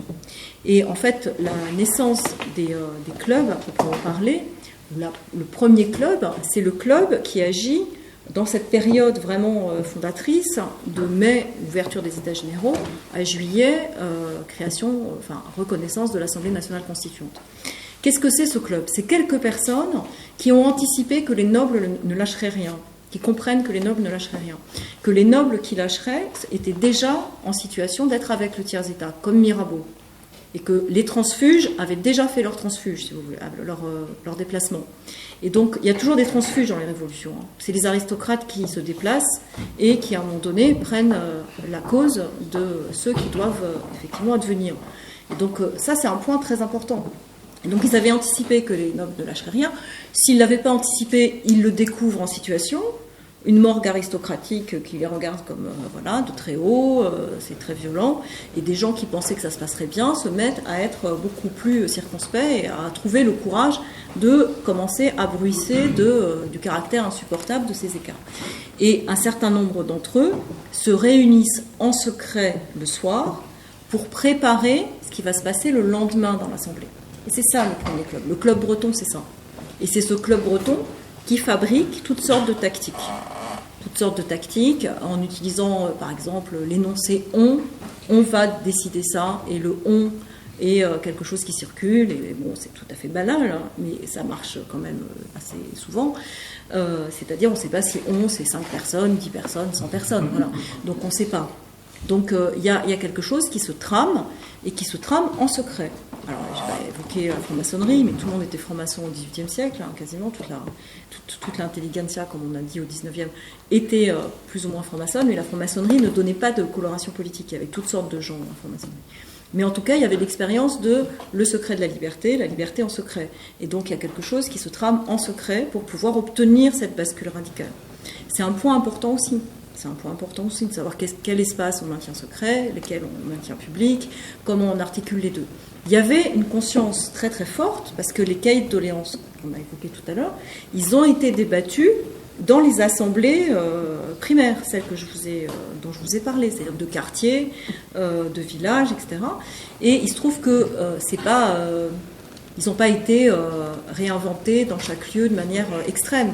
Et en fait, la naissance des clubs, à proprement parler, le premier club, c'est le club qui agit dans cette période vraiment fondatrice, de mai, ouverture des États généraux, à juillet, reconnaissance de l'Assemblée nationale constituante. Qu'est-ce que c'est ce club ? C'est quelques personnes qui ont anticipé que les nobles ne lâcheraient rien, qui comprennent que les nobles ne lâcheraient rien, que les nobles qui lâcheraient étaient déjà en situation d'être avec le tiers-État, comme Mirabeau, et que les transfuges avaient déjà fait leur transfuge, si vous voulez, leur déplacement. Et donc, il y a toujours des transfuges dans les révolutions. Hein. C'est les aristocrates qui se déplacent et qui, à un moment donné, prennent la cause de ceux qui doivent effectivement advenir. Et donc, ça, c'est un point très important. Et donc, ils avaient anticipé que les nobles ne lâcheraient rien. S'ils ne l'avaient pas anticipé, ils le découvrent en situation. Une morgue aristocratique qui les regarde comme de très haut, c'est très violent, et des gens qui pensaient que ça se passerait bien se mettent à être beaucoup plus circonspects et à trouver le courage de commencer à bruisser du caractère insupportable de ces écarts. Et un certain nombre d'entre eux se réunissent en secret le soir pour préparer ce qui va se passer le lendemain dans l'Assemblée. Et c'est ça le premier club. Le club breton, c'est ça. Et c'est ce club breton qui fabrique toutes sortes de tactiques. Toutes sortes de tactiques, en utilisant, par exemple, l'énoncé « on va décider ça », et le « on » est quelque chose qui circule, et bon, c'est tout à fait banal, hein, mais ça marche quand même assez souvent. C'est-à-dire, on ne sait pas si « on » c'est 5 personnes, 10 personnes, 100 personnes, voilà. Donc on ne sait pas. Donc il y a quelque chose qui se trame, et qui se trame en secret. Alors, je vais pas évoquer la franc-maçonnerie, mais tout le monde était franc-maçon au XVIIIe siècle, hein, quasiment toute l'intelligentsia, comme on a dit au XIXe, était plus ou moins franc-maçonne, mais la franc-maçonnerie ne donnait pas de coloration politique. Il y avait toutes sortes de gens dans la franc-maçonnerie. Mais en tout cas, il y avait l'expérience de le secret de la liberté en secret. Et donc, il y a quelque chose qui se trame en secret pour pouvoir obtenir cette bascule radicale. C'est un point important aussi. C'est un point important aussi de savoir quel espace on maintient secret, lesquels on maintient public, comment on articule les deux. Il y avait une conscience très très forte, parce que les cahiers de doléances qu'on a évoqués tout à l'heure, ils ont été débattus dans les assemblées primaires, celles dont je vous ai parlé, c'est-à-dire de quartiers, de villages, etc. Et il se trouve que ils n'ont pas été réinventés dans chaque lieu de manière extrême.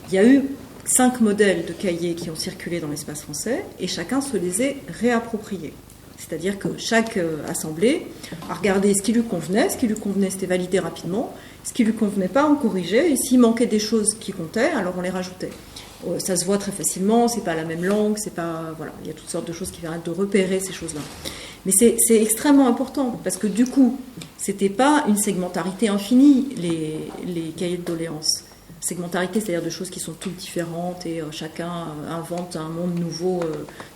Il y a eu 5 modèles de cahiers qui ont circulé dans l'espace français, et chacun se les est réappropriés. C'est-à-dire que chaque assemblée a regardé ce qui lui convenait, c'était validé rapidement, ce qui lui convenait pas, on corrigeait, et s'il manquait des choses qui comptaient, alors on les rajoutait. ça se voit très facilement, c'est pas la même langue, c'est pas, voilà, il y a toutes sortes de choses qui permettent de repérer ces choses-là. Mais c'est extrêmement important, parce que du coup, c'était pas une segmentarité infinie, les cahiers de doléances. Segmentarité, c'est-à-dire de choses qui sont toutes différentes et chacun invente un monde nouveau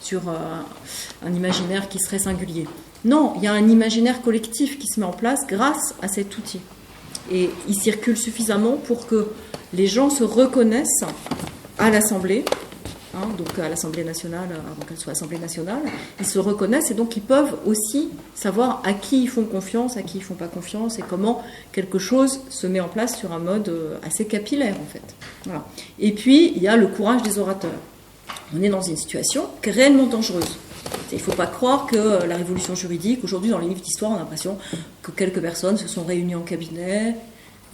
sur un imaginaire qui serait singulier. Non, il y a un imaginaire collectif qui se met en place grâce à cet outil. Et il circule suffisamment pour que les gens se reconnaissent à l'Assemblée, donc à l'Assemblée nationale, avant qu'elle soit Assemblée nationale, ils se reconnaissent et donc ils peuvent aussi savoir à qui ils font confiance, à qui ils ne font pas confiance et comment quelque chose se met en place sur un mode assez capillaire en fait. Voilà. Et puis il y a le courage des orateurs. On est dans une situation réellement dangereuse. Il ne faut pas croire que la révolution juridique, aujourd'hui dans les livres d'histoire, on a l'impression que quelques personnes se sont réunies en cabinet,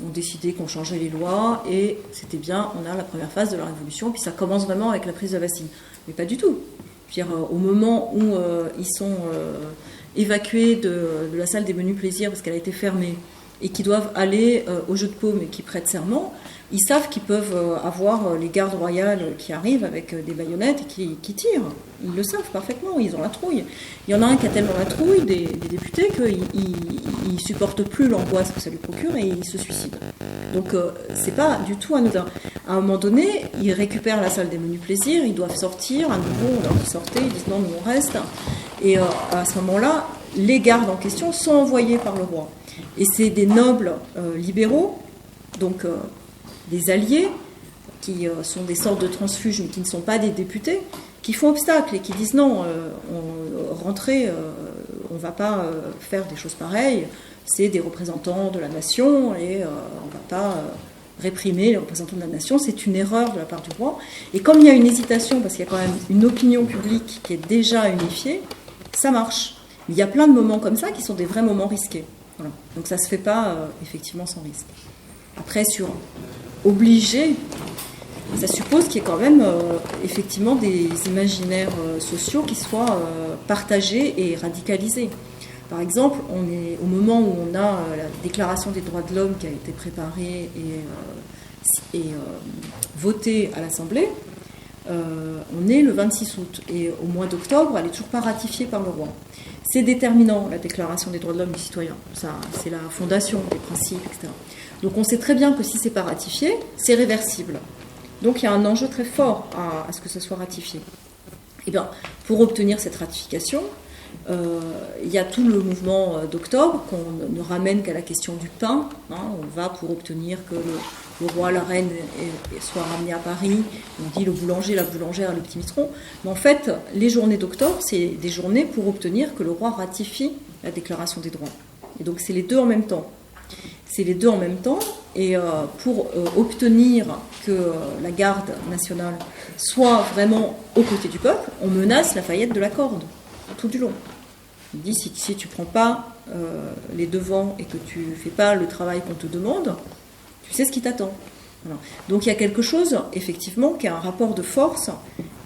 ont décidé qu'on changeait les lois et c'était bien, on a la première phase de la révolution, puis ça commence vraiment avec la prise de Bastille. Mais pas du tout. Je veux dire, au moment où ils sont évacués de la salle des menus plaisirs parce qu'elle a été fermée et qui doivent aller au jeu de paume et qui prêtent serment, ils savent qu'ils peuvent avoir les gardes royales qui arrivent avec des baïonnettes et qui tirent. Ils le savent parfaitement, ils ont la trouille. Il y en a un qui a tellement la trouille, des députés, qu'il ne supporte plus l'angoisse que ça lui procure et il se suicide. Donc c'est pas du tout anodin. À un moment donné, ils récupèrent la salle des menus plaisirs, ils doivent sortir, à nouveau on leur dit sortez, ils disent non, nous on reste. Et à ce moment-là, les gardes en question sont envoyés par le roi. Et c'est des nobles libéraux, donc des alliés, qui sont des sortes de transfuges, mais qui ne sont pas des députés, qui font obstacle et qui disent non, rentrez, on ne va pas faire des choses pareilles, c'est des représentants de la nation et on ne va pas réprimer les représentants de la nation, c'est une erreur de la part du roi. Et comme il y a une hésitation, parce qu'il y a quand même une opinion publique qui est déjà unifiée, ça marche. Mais il y a plein de moments comme ça qui sont des vrais moments risqués. Voilà. Donc ça ne se fait pas effectivement sans risque. Après, sur obligé, ça suppose qu'il y ait quand même effectivement des imaginaires sociaux qui soient partagés et radicalisés. Par exemple, on est au moment où on a la Déclaration des droits de l'homme qui a été préparée et votée à l'Assemblée, on est le 26 août et au mois d'octobre, elle n'est toujours pas ratifiée par le roi. C'est déterminant, la Déclaration des droits de l'homme du citoyen. Ça, c'est la fondation des principes, etc. Donc on sait très bien que si ce n'est pas ratifié, c'est réversible. Donc il y a un enjeu très fort à ce que ce soit ratifié. Et bien, pour obtenir cette ratification, il y a tout le mouvement d'octobre qu'on ne ramène qu'à la question du pain. On va pour obtenir que le roi, la reine soient ramenés à Paris. On dit le boulanger, la boulangère, le petit mitron. Mais en fait, les journées d'octobre, c'est des journées pour obtenir que le roi ratifie la Déclaration des droits. Et donc c'est les deux en même temps. C'est les deux en même temps, et pour obtenir que la garde nationale soit vraiment aux côtés du peuple, on menace Lafayette de la corde, tout du long. Il dit, si tu ne prends pas les devants et que tu ne fais pas le travail qu'on te demande, tu sais ce qui t'attend. Voilà. Donc il y a quelque chose, effectivement, qui a un rapport de force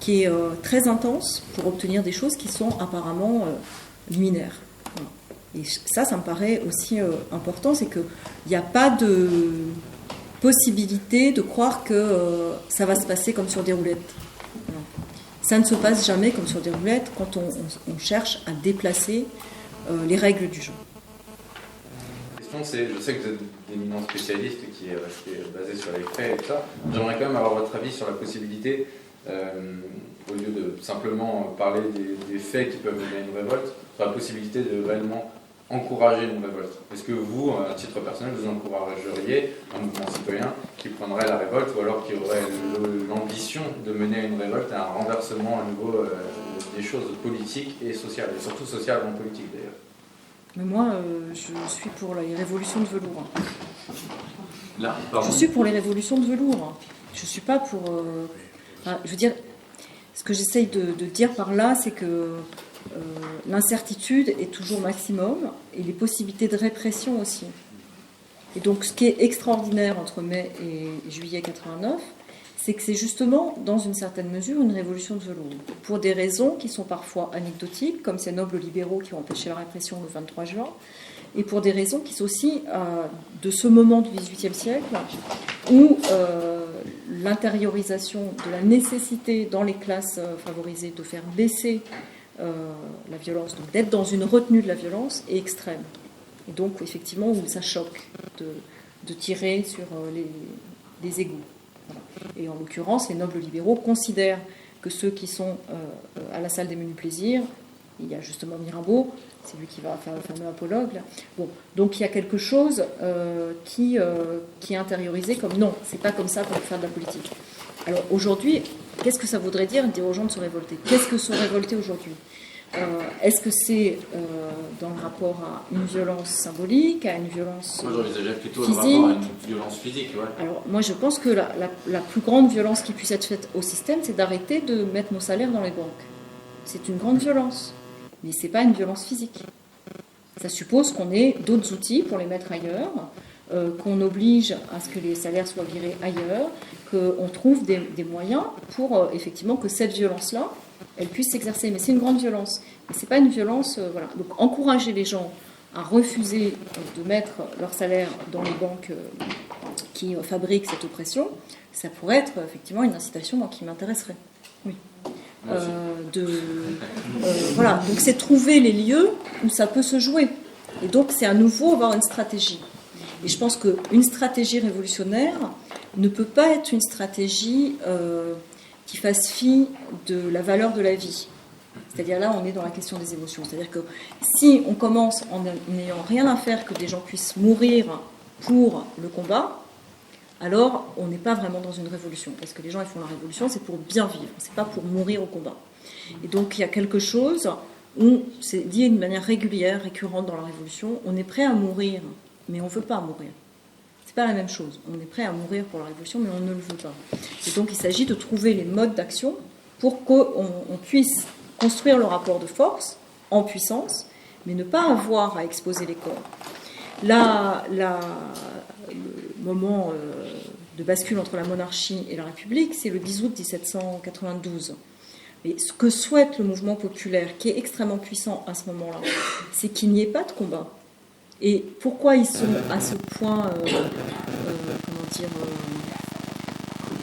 qui est très intense pour obtenir des choses qui sont apparemment liminaires. Voilà. Et ça me paraît aussi important, c'est qu'il n'y a pas de possibilité de croire que ça va se passer comme sur des roulettes. Voilà. Ça ne se passe jamais comme sur des roulettes quand on cherche à déplacer les règles du jeu. La question, c'est, je sais que vous êtes d'éminents spécialistes qui est basé sur les faits et tout ça. J'aimerais quand même avoir votre avis sur la possibilité, au lieu de simplement parler des faits qui peuvent mener à une révolte, sur la possibilité de réellement encourager une révolte. Est-ce que vous, à titre personnel, vous encourageriez un mouvement citoyen qui prendrait la révolte ou alors qui aurait l'ambition de mener à une révolte, à un renversement à nouveau des choses politiques et sociales, et surtout socialement politiques d'ailleurs? Mais moi, je suis pour les révolutions de velours. Là, pardon. Je suis pour les révolutions de velours. Je ne suis pas pour... je veux dire, ce que j'essaye de dire par là, c'est que l'incertitude est toujours maximum et les possibilités de répression aussi. Et donc ce qui est extraordinaire entre mai et juillet 89, c'est que c'est justement dans une certaine mesure une révolution de velours. Pour des raisons qui sont parfois anecdotiques, comme ces nobles libéraux qui ont empêché la répression le 23 juin, et pour des raisons qui sont aussi de ce moment du XVIIIe siècle où l'intériorisation de la nécessité dans les classes favorisées de faire baisser la violence, donc d'être dans une retenue de la violence, est extrême. Et donc, effectivement, où ça choque de tirer sur les égouts. Voilà. Et en l'occurrence, les nobles libéraux considèrent que ceux qui sont à la salle des menus plaisirs, il y a justement Mirabeau, c'est lui qui va faire le fameux apologue. Là. Bon, donc il y a quelque chose qui est intériorisé comme non, c'est pas comme ça qu'on peut faire de la politique. Alors aujourd'hui, qu'est-ce que ça voudrait dire aux gens de se révolter? Qu'est-ce que se révolter aujourd'hui? Est-ce que c'est dans le rapport à une violence symbolique, à une violence Moi, j'envisageais plutôt physique? le rapport à une violence physique. Ouais. Alors, moi, je pense que la plus grande violence qui puisse être faite au système, c'est d'arrêter de mettre nos salaires dans les banques. C'est une grande violence, mais c'est pas une violence physique. Ça suppose qu'on ait d'autres outils pour les mettre ailleurs, qu'on oblige à ce que les salaires soient virés ailleurs, qu'on trouve des moyens pour effectivement que cette violence-là, elle puisse s'exercer. Mais c'est une grande violence. Mais c'est pas une violence. Voilà. Donc encourager les gens à refuser de mettre leur salaire dans les banques qui fabriquent cette oppression, ça pourrait être effectivement une incitation qui m'intéresserait. Oui. Voilà. Donc c'est trouver les lieux où ça peut se jouer. Et donc c'est à nouveau avoir une stratégie. Et je pense qu'une stratégie révolutionnaire ne peut pas être une stratégie qui fasse fi de la valeur de la vie. C'est-à-dire là, on est dans la question des émotions. C'est-à-dire que si on commence en n'ayant rien à faire que des gens puissent mourir pour le combat, alors on n'est pas vraiment dans une révolution. Parce que les gens, ils font la révolution, c'est pour bien vivre, c'est pas pour mourir au combat. Et donc il y a quelque chose où c'est dit d'une manière régulière, récurrente dans la révolution, on est prêt à mourir, mais on ne veut pas mourir. C'est pas la même chose. On est prêt à mourir pour la révolution, mais on ne le veut pas. Et donc il s'agit de trouver les modes d'action pour qu'on puisse construire le rapport de force en puissance, mais ne pas avoir à exposer les corps. Le moment de bascule entre la monarchie et la République, c'est le 10 août 1792. Et ce que souhaite le mouvement populaire, qui est extrêmement puissant à ce moment-là, c'est qu'il n'y ait pas de combat. Et pourquoi ils sont à ce point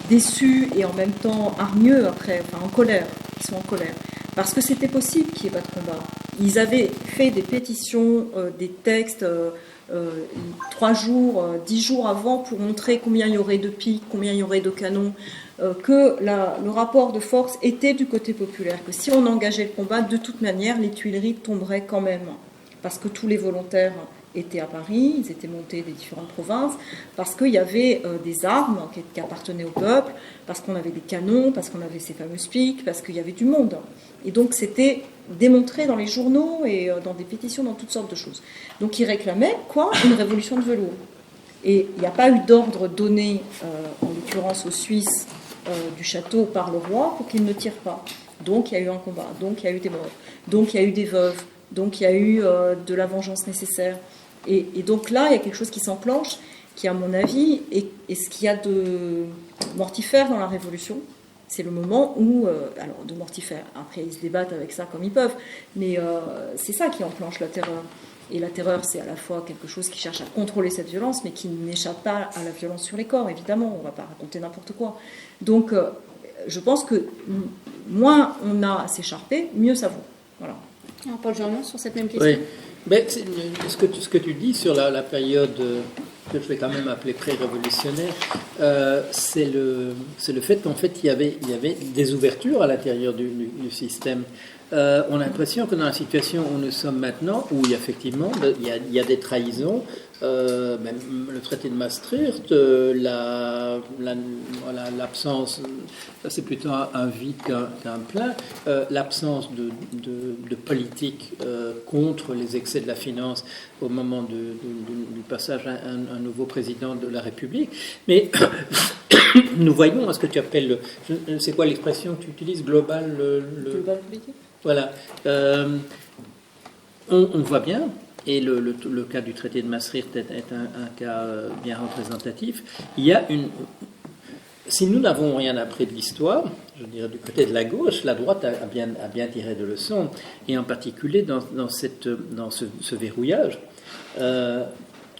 déçus et en même temps hargneux après, enfin en colère. Ils sont en colère. Parce que c'était possible qu'il n'y ait pas de combat. Ils avaient fait des pétitions, des textes 3 jours, 10 jours avant pour montrer combien il y aurait de piques, combien il y aurait de canons, que le rapport de force était du côté populaire, que si on engageait le combat, de toute manière, les Tuileries tomberaient quand même. Parce que tous les volontaires étaient à Paris, ils étaient montés des différentes provinces, parce qu'il y avait des armes qui appartenaient au peuple, parce qu'on avait des canons, parce qu'on avait ces fameuses piques, parce qu'il y avait du monde. Et donc c'était démontré dans les journaux et dans des pétitions, dans toutes sortes de choses. Donc ils réclamaient quoi? Une révolution de velours. Et il n'y a pas eu d'ordre donné, en l'occurrence aux Suisses, du château par le roi pour qu'ils ne tirent pas. Donc il y a eu un combat, donc il y a eu des morts, donc il y a eu des veuves, donc il y a eu de la vengeance nécessaire. Et donc là, il y a quelque chose qui s'enclenche, qui, à mon avis, est ce qu'il y a de mortifère dans la Révolution. C'est le moment où, alors de mortifère, après ils se débattent avec ça comme ils peuvent, mais c'est ça qui enclenche la terreur. Et la terreur, c'est à la fois quelque chose qui cherche à contrôler cette violence, mais qui n'échappe pas à la violence sur les corps, évidemment, on ne va pas raconter n'importe quoi. Donc, je pense que moins on a à s'écharper, mieux ça vaut. Voilà. Alors, Paul Germain, sur cette même question. Oui. Mais ce que tu dis sur la période que je vais quand même appeler pré-révolutionnaire, c'est le fait qu'en fait il y avait des ouvertures à l'intérieur du système. On a l'impression que dans la situation où nous sommes maintenant, où effectivement il y a des trahisons, même le traité de Maastricht, l'absence, c'est plutôt un vide qu'un plein, l'absence de politique contre les excès de la finance au moment du passage à un nouveau président de la République. Mais nous voyons ce que tu appelles, c'est quoi l'expression que tu utilises, global Global politique. Voilà. On voit bien, et le cas du traité de Maastricht est un cas bien représentatif, il y a si nous n'avons rien appris de l'histoire, je dirais du côté de la gauche, la droite a bien tiré de leçons, et en particulier dans ce verrouillage.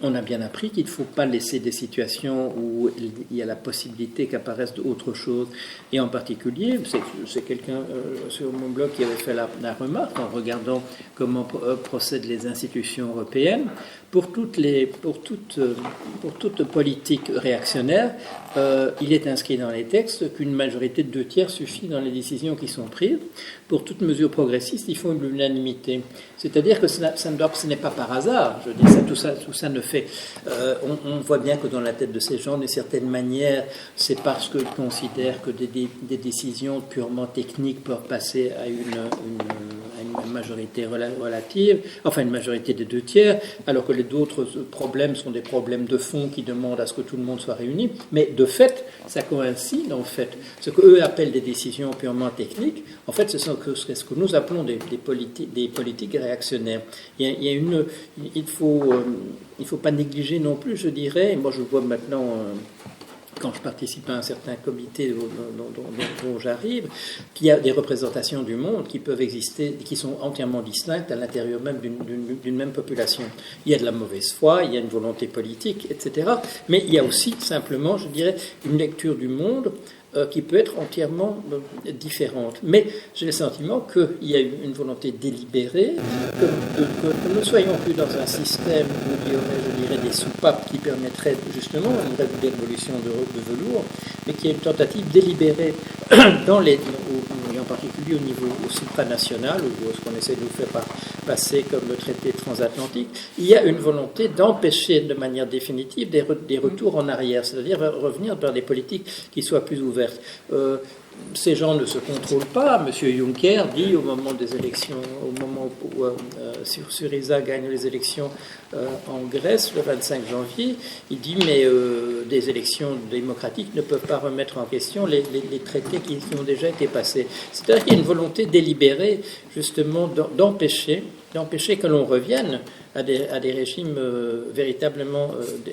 on a bien appris qu'il ne faut pas laisser des situations où il y a la possibilité qu'apparaissent d'autres choses. Et en particulier, c'est quelqu'un sur mon blog qui avait fait la remarque en regardant comment procèdent les institutions européennes. Pour toute politique réactionnaire, il est inscrit dans les textes qu'une majorité de 2/3 suffit dans les décisions qui sont prises. Pour toute mesure progressiste, il faut une unanimité. C'est-à-dire que ce n'est pas par hasard. Je dis ça, tout ça ne fait. On voit bien que dans la tête de ces gens, d'une certaine manière, c'est parce qu'ils considèrent que des décisions purement techniques peuvent passer à une majorité relative, enfin une majorité des 2/3, alors que les d'autres problèmes sont des problèmes de fond qui demandent à ce que tout le monde soit réuni. Mais de fait, ça coïncide en fait. Ce qu'eux appellent des décisions purement techniques, en fait, c'est ce que nous appelons des politiques réactionnaires. Il faut pas négliger non plus, je dirais, et moi je vois maintenant, quand je participe à un certain comité dont j'arrive, qu'il y a des représentations du monde qui peuvent exister, qui sont entièrement distinctes à l'intérieur même d'une même population. Il y a de la mauvaise foi, il y a une volonté politique, etc. Mais il y a aussi simplement, je dirais, une lecture du monde qui peut être entièrement différente. Mais j'ai le sentiment qu'il y a une volonté délibérée, que nous ne soyons plus dans un système où il y aurait, je dirais, des soupapes qui permettraient justement une révolution de velours, mais qu'il y a une tentative délibérée et en particulier au niveau supranational, ou ce qu'on essaie de nous faire passer comme le traité transatlantique, il y a une volonté d'empêcher de manière définitive des retours en arrière, c'est-à-dire revenir vers des politiques qui soient plus ouvertes. Ces gens ne se contrôlent pas. M. Juncker dit au moment des élections, au moment où Syriza gagne les élections en Grèce le 25 janvier, il dit mais des élections démocratiques ne peuvent pas remettre en question les traités qui ont déjà été passés. C'est-à-dire qu'il y a une volonté délibérée justement d'empêcher que l'on revienne à des régimes véritablement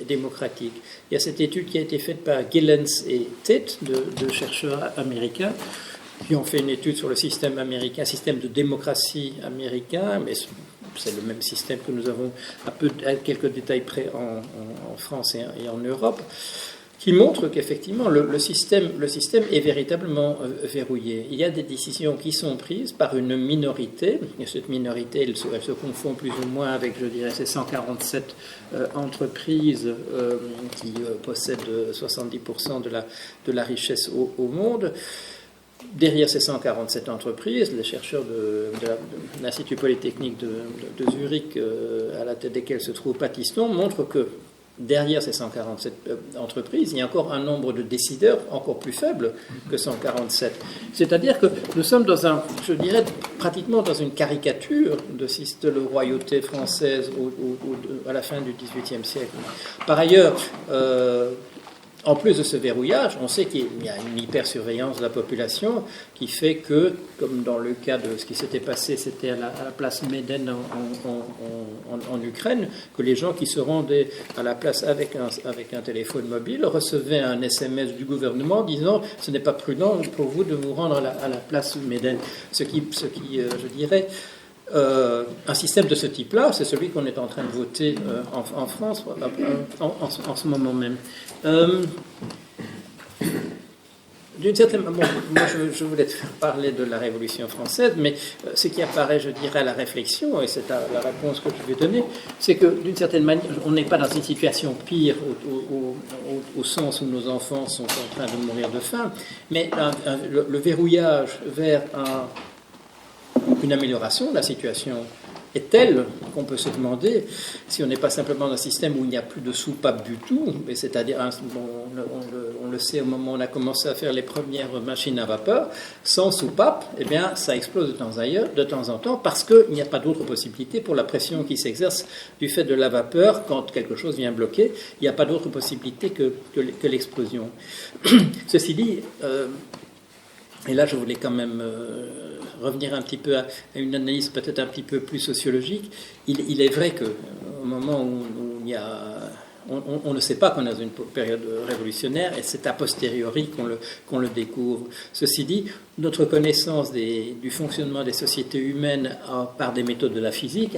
démocratiques. Il y a cette étude qui a été faite par Gillens et Tate, deux chercheurs américains, qui ont fait une étude sur le système américain, système de démocratie américain, mais c'est le même système que nous avons à quelques détails près en France et en Europe, qui montre qu'effectivement le système est véritablement verrouillé. Il y a des décisions qui sont prises par une minorité, et cette minorité, elle se confond plus ou moins avec, je dirais, ces 147 entreprises qui possèdent 70% de la richesse au monde. Derrière ces 147 entreprises, les chercheurs de l'Institut Polytechnique de Zurich, à la tête desquels se trouve Patiston, montrent que derrière ces 147 entreprises, il y a encore un nombre de décideurs encore plus faible que 147. C'est-à-dire que nous sommes je dirais, pratiquement dans une caricature de la royauté française à la fin du XVIIIe siècle. Par ailleurs, en plus de ce verrouillage, on sait qu'il y a une hypersurveillance de la population qui fait que, comme dans le cas de ce qui s'était passé, c'était à la place Médène en Ukraine, que les gens qui se rendaient à la place avec un téléphone mobile recevaient un SMS du gouvernement disant « ce n'est pas prudent pour vous de vous rendre à la place Médène ». Ce qui je dirais, un système de ce type-là, c'est celui qu'on est en train de voter en France en ce moment même. D'une certaine manière, moi je voulais te faire parler de la Révolution française, mais ce qui apparaît, je dirais, à la réflexion, et c'est la réponse que je vais donner, c'est que d'une certaine manière, on n'est pas dans une situation pire au sens où nos enfants sont en train de mourir de faim, mais le verrouillage vers une amélioration de la situation est telle qu'on peut se demander si on n'est pas simplement dans un système où il n'y a plus de soupape du tout, c'est-à-dire, on le sait au moment où on a commencé à faire les premières machines à vapeur, sans soupape, eh bien, ça explose de temps en temps parce qu'il n'y a pas d'autre possibilité pour la pression qui s'exerce du fait de la vapeur quand quelque chose vient bloquer. Il n'y a pas d'autre possibilité que l'explosion. Ceci dit, et là je voulais quand même revenir un petit peu à une analyse peut-être un petit peu plus sociologique. Il est vrai qu'au moment où il y a On ne sait pas qu'on est dans une période révolutionnaire et c'est a posteriori qu'on le découvre. Ceci dit, notre connaissance du fonctionnement des sociétés humaines par des méthodes de la physique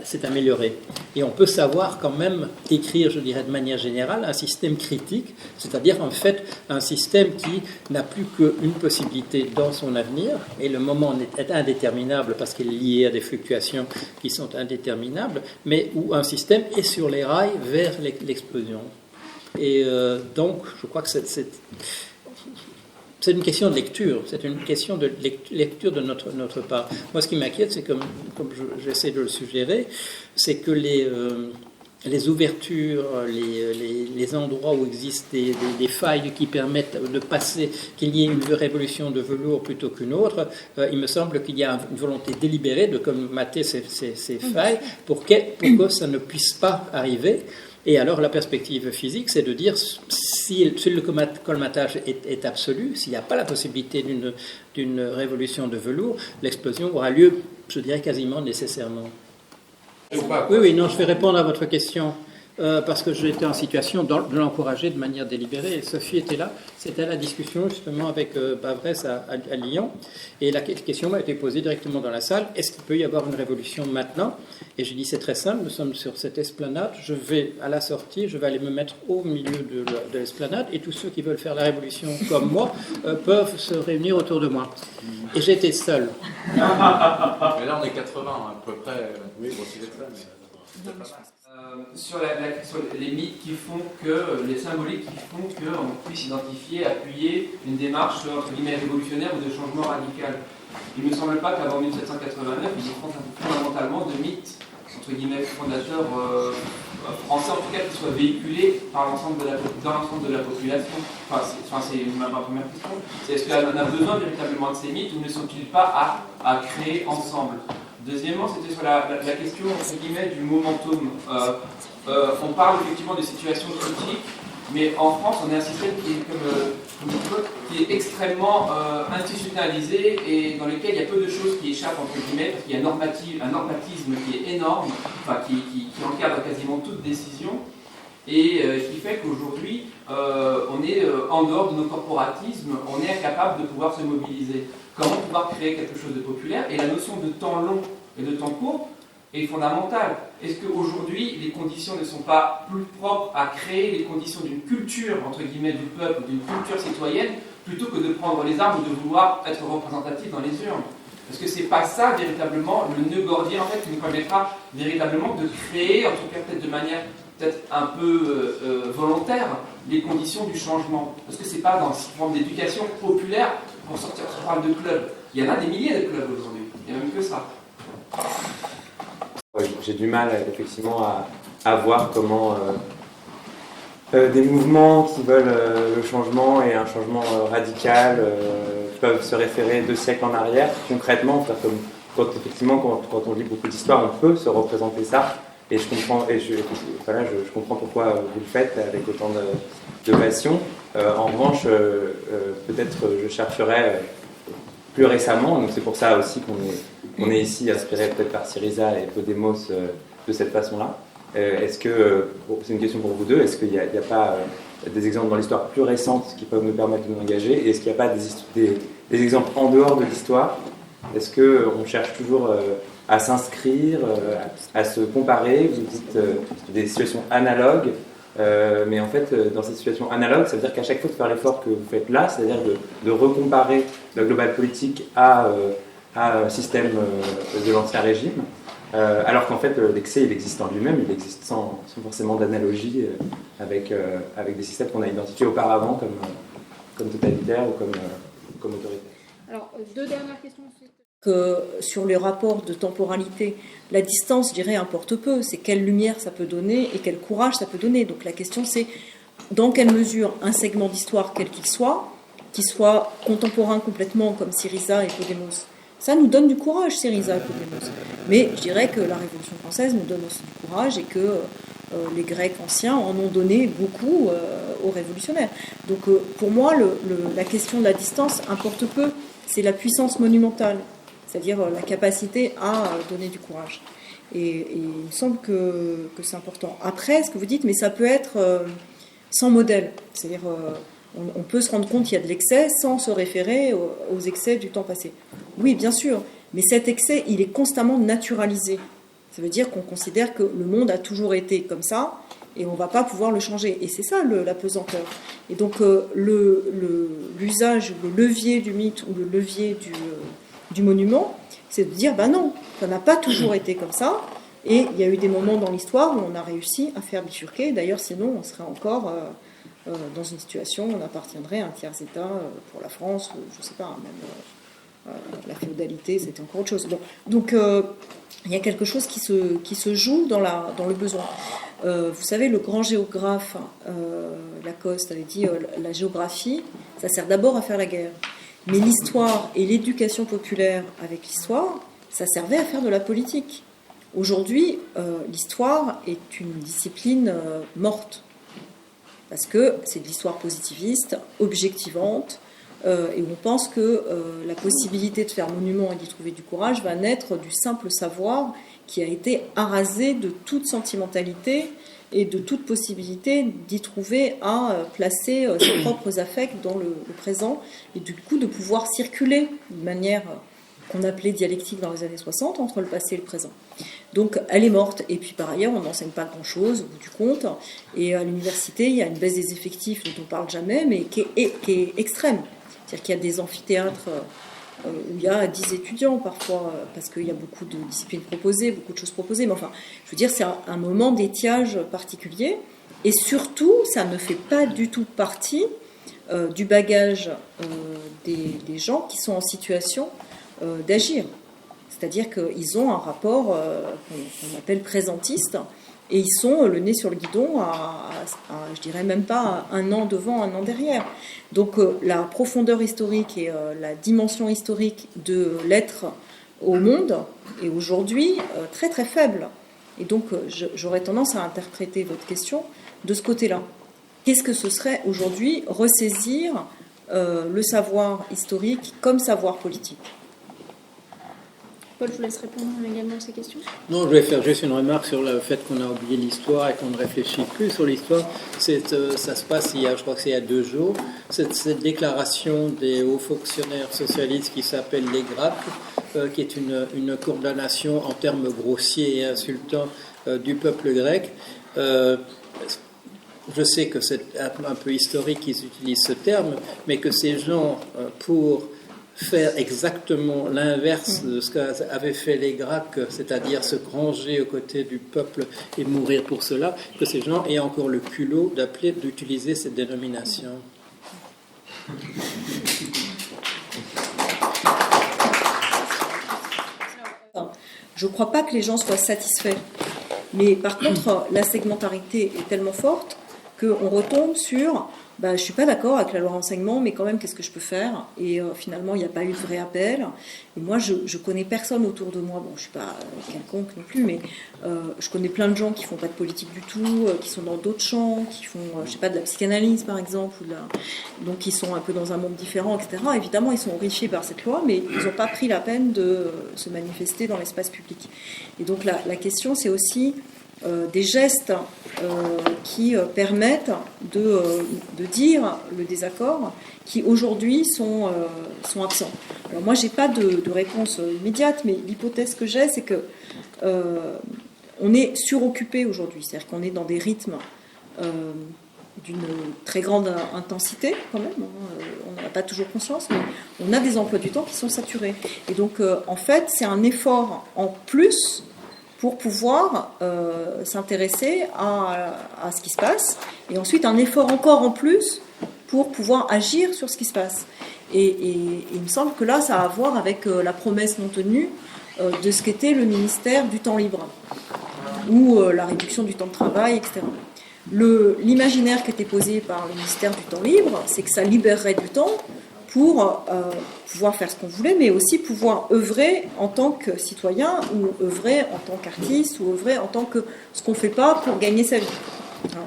s'est améliorée. Et on peut savoir quand même écrire, je dirais de manière générale, un système critique, c'est-à-dire en fait un système qui n'a plus qu'une possibilité dans son avenir, et le moment est indéterminable parce qu'il est lié à des fluctuations qui sont indéterminables, mais où un système est sur les rails vers l'explosion. Et donc, je crois que c'est une question de lecture, c'est une question de lecture de notre part. Moi, ce qui m'inquiète, c'est comme j'essaie de le suggérer, c'est que les ouvertures, les endroits où existent des failles qui permettent de passer, qu'il y ait une révolution de velours plutôt qu'une autre, il me semble qu'il y a une volonté délibérée de colmater ces failles pour que ça ne puisse pas arriver. Et alors la perspective physique, c'est de dire si le colmatage est absolu, s'il n'y a pas la possibilité d'une révolution de velours, l'explosion aura lieu, je dirais quasiment nécessairement. Oui, non, je vais répondre à votre question. Parce que j'étais en situation de l'encourager de manière délibérée. Et Sophie était là. C'était la discussion justement avec Bavresse à Lyon. Et la question m'a été posée directement dans la salle. Est-ce qu'il peut y avoir une révolution maintenant? Et j'ai dit c'est très simple. Nous sommes sur cette esplanade. Je vais à la sortie, je vais aller me mettre au milieu de l'esplanade. Et tous ceux qui veulent faire la révolution comme moi peuvent se réunir autour de moi. Et j'étais seul. Mais là on est 80 à peu près. Oui, bon, c'est ça, mais pas mal. Sur les mythes qui font que, les symboliques qui font qu'on puisse identifier, appuyer une démarche entre guillemets révolutionnaire ou de changement radical. Il ne me semble pas qu'avant 1789, il existe fondamentalement de mythes entre guillemets fondateurs français, en tout cas qui soient véhiculés par l'ensemble de la population. C'est ma première question. C'est est-ce qu'on a besoin véritablement de ces mythes ou ne sont-ils pas à créer ensemble? Deuxièmement, c'était sur la question entre guillemets du momentum. On parle effectivement de situations critiques, mais en France, on a un système qui est extrêmement institutionnalisé et dans lequel il y a peu de choses qui échappent entre guillemets, parce qu'il y a un normatisme qui est énorme, qui encadre quasiment toute décision, et qui fait qu'aujourd'hui, on est en dehors de nos corporatismes, on est incapable de pouvoir se mobiliser. Comment pouvoir créer quelque chose de populaire? Et la notion de temps long et de temps court est fondamentale. Est-ce qu'aujourd'hui, les conditions ne sont pas plus propres à créer les conditions d'une culture, entre guillemets, du peuple, d'une culture citoyenne, plutôt que de prendre les armes ou de vouloir être représentatif dans les urnes? Est-ce que c'est pas ça, véritablement, le nœud gordien, en fait, qui nous permettra véritablement de créer, en tout cas peut-être de manière un peu volontaire, les conditions du changement? Parce que c'est pas dans cette forme d'éducation populaire pour sortir, on parle de clubs. Il y en a des milliers de clubs aujourd'hui. Il n'y a même que ça. Oui, j'ai du mal effectivement à voir comment des mouvements qui veulent le changement et un changement radical peuvent se référer 2 siècles en arrière. Concrètement, quand on lit beaucoup d'histoires, on peut se représenter ça. Et je comprends pourquoi vous le faites avec autant de passion. En revanche, peut-être je chercherais plus récemment, donc c'est pour ça aussi qu'on est ici inspiré peut-être par Syriza et Podemos de cette façon-là. Est-ce que, c'est une question pour vous deux, est-ce qu'il n'y a pas des exemples dans l'histoire plus récente qui peuvent nous permettre de nous engager? Et est-ce qu'il n'y a pas des exemples en dehors de l'histoire? Est-ce qu'on cherche toujours à s'inscrire, à se comparer? Vous dites des situations analogues, mais en fait, dans ces situations analogues, ça veut dire qu'à chaque fois de faire l'effort que vous faites là, c'est-à-dire de recomparer le global politique à un système de l'ancien régime, alors qu'en fait, l'excès, il existe en lui-même, il existe sans forcément d'analogie avec des systèmes qu'on a identifiés auparavant comme totalitaires ou comme autoritaires. Alors, 2 dernières questions. Que sur les rapports de temporalité, la distance, je dirais, importe peu. C'est quelle lumière ça peut donner et quel courage ça peut donner. Donc la question, c'est dans quelle mesure un segment d'histoire, quel qu'il soit, qui soit contemporain complètement comme Syriza et Podemos, ça nous donne du courage, Syriza et Podemos. Mais je dirais que la Révolution française nous donne aussi du courage et que les Grecs anciens en ont donné beaucoup aux révolutionnaires. Donc pour moi, la question de la distance importe peu. C'est la puissance monumentale, c'est-à-dire la capacité à donner du courage. Et il me semble que c'est important. Après, ce que vous dites, mais ça peut être sans modèle. C'est-à-dire, on peut se rendre compte qu'il y a de l'excès sans se référer aux excès du temps passé. Oui, bien sûr, mais cet excès, il est constamment naturalisé. Ça veut dire qu'on considère que le monde a toujours été comme ça et on ne va pas pouvoir le changer. Et c'est ça la pesanteur. Et donc, l'usage, le levier du mythe ou le levier du monument, c'est de dire, ben non, ça n'a pas toujours été comme ça. Et il y a eu des moments dans l'histoire où on a réussi à faire bifurquer. D'ailleurs, sinon, on serait encore dans une situation où on appartiendrait à un tiers-État pour la France, ou je ne sais pas, même la féodalité, c'était encore autre chose. Bon. Donc, il y a quelque chose qui se joue dans le besoin. Vous savez, le grand géographe Lacoste avait dit la géographie, ça sert d'abord à faire la guerre. Mais l'histoire et l'éducation populaire avec l'histoire, ça servait à faire de la politique. Aujourd'hui, l'histoire est une discipline morte. Parce que c'est de l'histoire positiviste, objectivante, et on pense que la possibilité de faire monument et d'y trouver du courage va naître du simple savoir qui a été arasé de toute sentimentalité et de toute possibilité d'y trouver à placer ses propres affects dans le présent, et du coup de pouvoir circuler d'une manière qu'on appelait dialectique dans les années 60 entre le passé et le présent. Donc elle est morte, et puis par ailleurs on n'enseigne pas grand-chose au bout du compte, et à l'université il y a une baisse des effectifs dont on ne parle jamais, mais qui est extrême. C'est-à-dire qu'il y a des amphithéâtres où il y a 10 étudiants parfois, parce qu'il y a beaucoup de disciplines proposées, beaucoup de choses proposées, mais enfin, je veux dire, c'est un moment d'étiage particulier, et surtout, ça ne fait pas du tout partie du bagage des gens qui sont en situation d'agir. C'est-à-dire qu'ils ont un rapport qu'on appelle présentiste, et ils sont le nez sur le guidon je dirais même pas un an devant, un an derrière. Donc la profondeur historique et la dimension historique de l'être au monde est aujourd'hui très très faible. Et donc j'aurais tendance à interpréter votre question de ce côté-là. Qu'est-ce que ce serait aujourd'hui ressaisir le savoir historique comme savoir politique ? Paul, je vous laisse répondre également à ces questions. Non, je vais faire juste une remarque sur le fait qu'on a oublié l'histoire et qu'on ne réfléchit plus sur l'histoire. Ça se passe je crois que c'est il y a 2 jours, cette déclaration des hauts fonctionnaires socialistes qui s'appelle les Gracques, qui est une condamnation en termes grossiers et insultants du peuple grec. Je sais que c'est un peu historique qu'ils utilisent ce terme, mais que ces gens, pour faire exactement l'inverse de ce qu'avaient fait les Gracques, c'est-à-dire se ranger aux côtés du peuple et mourir pour cela, que ces gens aient encore le culot d'utiliser cette dénomination. Je ne crois pas que les gens soient satisfaits. Mais par contre, la segmentarité est tellement forte qu'on retombe sur je ne suis pas d'accord avec la loi renseignement, mais quand même, qu'est-ce que je peux faire ? Et finalement, il n'y a pas eu de vrai appel. Et moi, je connais personne autour de moi. Bon, je ne suis pas quelconque non plus, mais je connais plein de gens qui ne font pas de politique du tout, qui sont dans d'autres champs, qui font, je ne sais pas, de la psychanalyse, par exemple, donc qui sont un peu dans un monde différent, etc. Évidemment, ils sont horrifiés par cette loi, mais ils n'ont pas pris la peine de se manifester dans l'espace public. Et donc, la question, c'est aussi des gestes qui permettent de dire le désaccord, qui aujourd'hui sont absents. Alors moi, j'ai pas de réponse immédiate, mais l'hypothèse que j'ai, c'est que on est suroccupé aujourd'hui, c'est-à-dire qu'on est dans des rythmes d'une très grande intensité quand même, on n'a pas toujours conscience, mais on a des emplois du temps qui sont saturés. Et donc, en fait, c'est un effort en plus pour pouvoir s'intéresser à ce qui se passe, et ensuite un effort encore en plus pour pouvoir agir sur ce qui se passe. Et il me semble que là, ça a à voir avec la promesse non tenue de ce qu'était le ministère du temps libre, ou la réduction du temps de travail, etc. L'imaginaire qui était posé par le ministère du temps libre, c'est que ça libérerait du temps pour pouvoir faire ce qu'on voulait, mais aussi pouvoir œuvrer en tant que citoyen, ou œuvrer en tant qu'artiste, ou œuvrer en tant que ce qu'on ne fait pas pour gagner sa vie. Hein.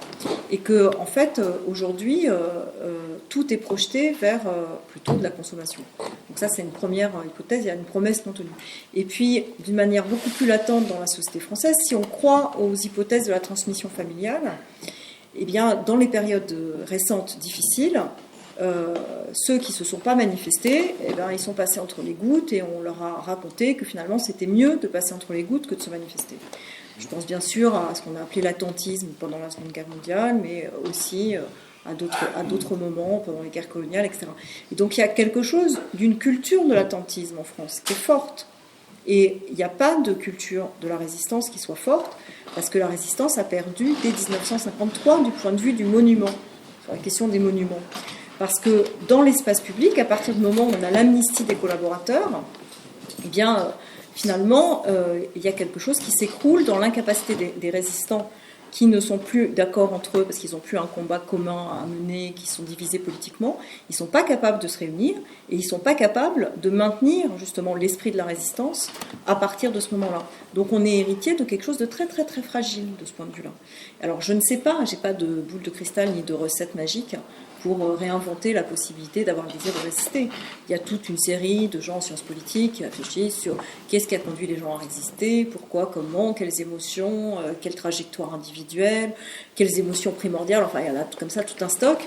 Et que, en fait, aujourd'hui, tout est projeté vers plutôt de la consommation. Donc ça, c'est une première hypothèse, il y a une promesse non tenue. Et puis, d'une manière beaucoup plus latente dans la société française, si on croit aux hypothèses de la transmission familiale, eh bien, dans les périodes récentes difficiles, ceux qui ne se sont pas manifestés, eh bien, ils sont passés entre les gouttes et on leur a raconté que finalement, c'était mieux de passer entre les gouttes que de se manifester. Je pense bien sûr à ce qu'on a appelé l'attentisme pendant la Seconde Guerre mondiale, mais aussi à d'autres moments, pendant les guerres coloniales, etc. Et donc il y a quelque chose d'une culture de l'attentisme en France qui est forte. Et il n'y a pas de culture de la résistance qui soit forte, parce que la résistance a perdu dès 1953 du point de vue du monument, sur la question des monuments. Parce que dans l'espace public, à partir du moment où on a l'amnistie des collaborateurs, eh bien... Finalement, il y a quelque chose qui s'écroule dans l'incapacité des résistants qui ne sont plus d'accord entre eux parce qu'ils n'ont plus un combat commun à mener, qui sont divisés politiquement. Ils ne sont pas capables de se réunir et ils ne sont pas capables de maintenir justement l'esprit de la résistance à partir de ce moment-là. Donc on est héritier de quelque chose de très très très fragile de ce point de vue-là. Alors je ne sais pas, je n'ai pas de boule de cristal ni de recette magique pour réinventer la possibilité d'avoir le désir de résister. Il y a toute une série de gens en sciences politiques qui réfléchissent sur qu'est-ce qui a conduit les gens à résister, pourquoi, comment, quelles émotions, quelle trajectoire individuelle, quelles émotions primordiales, enfin il y en a comme ça tout un stock.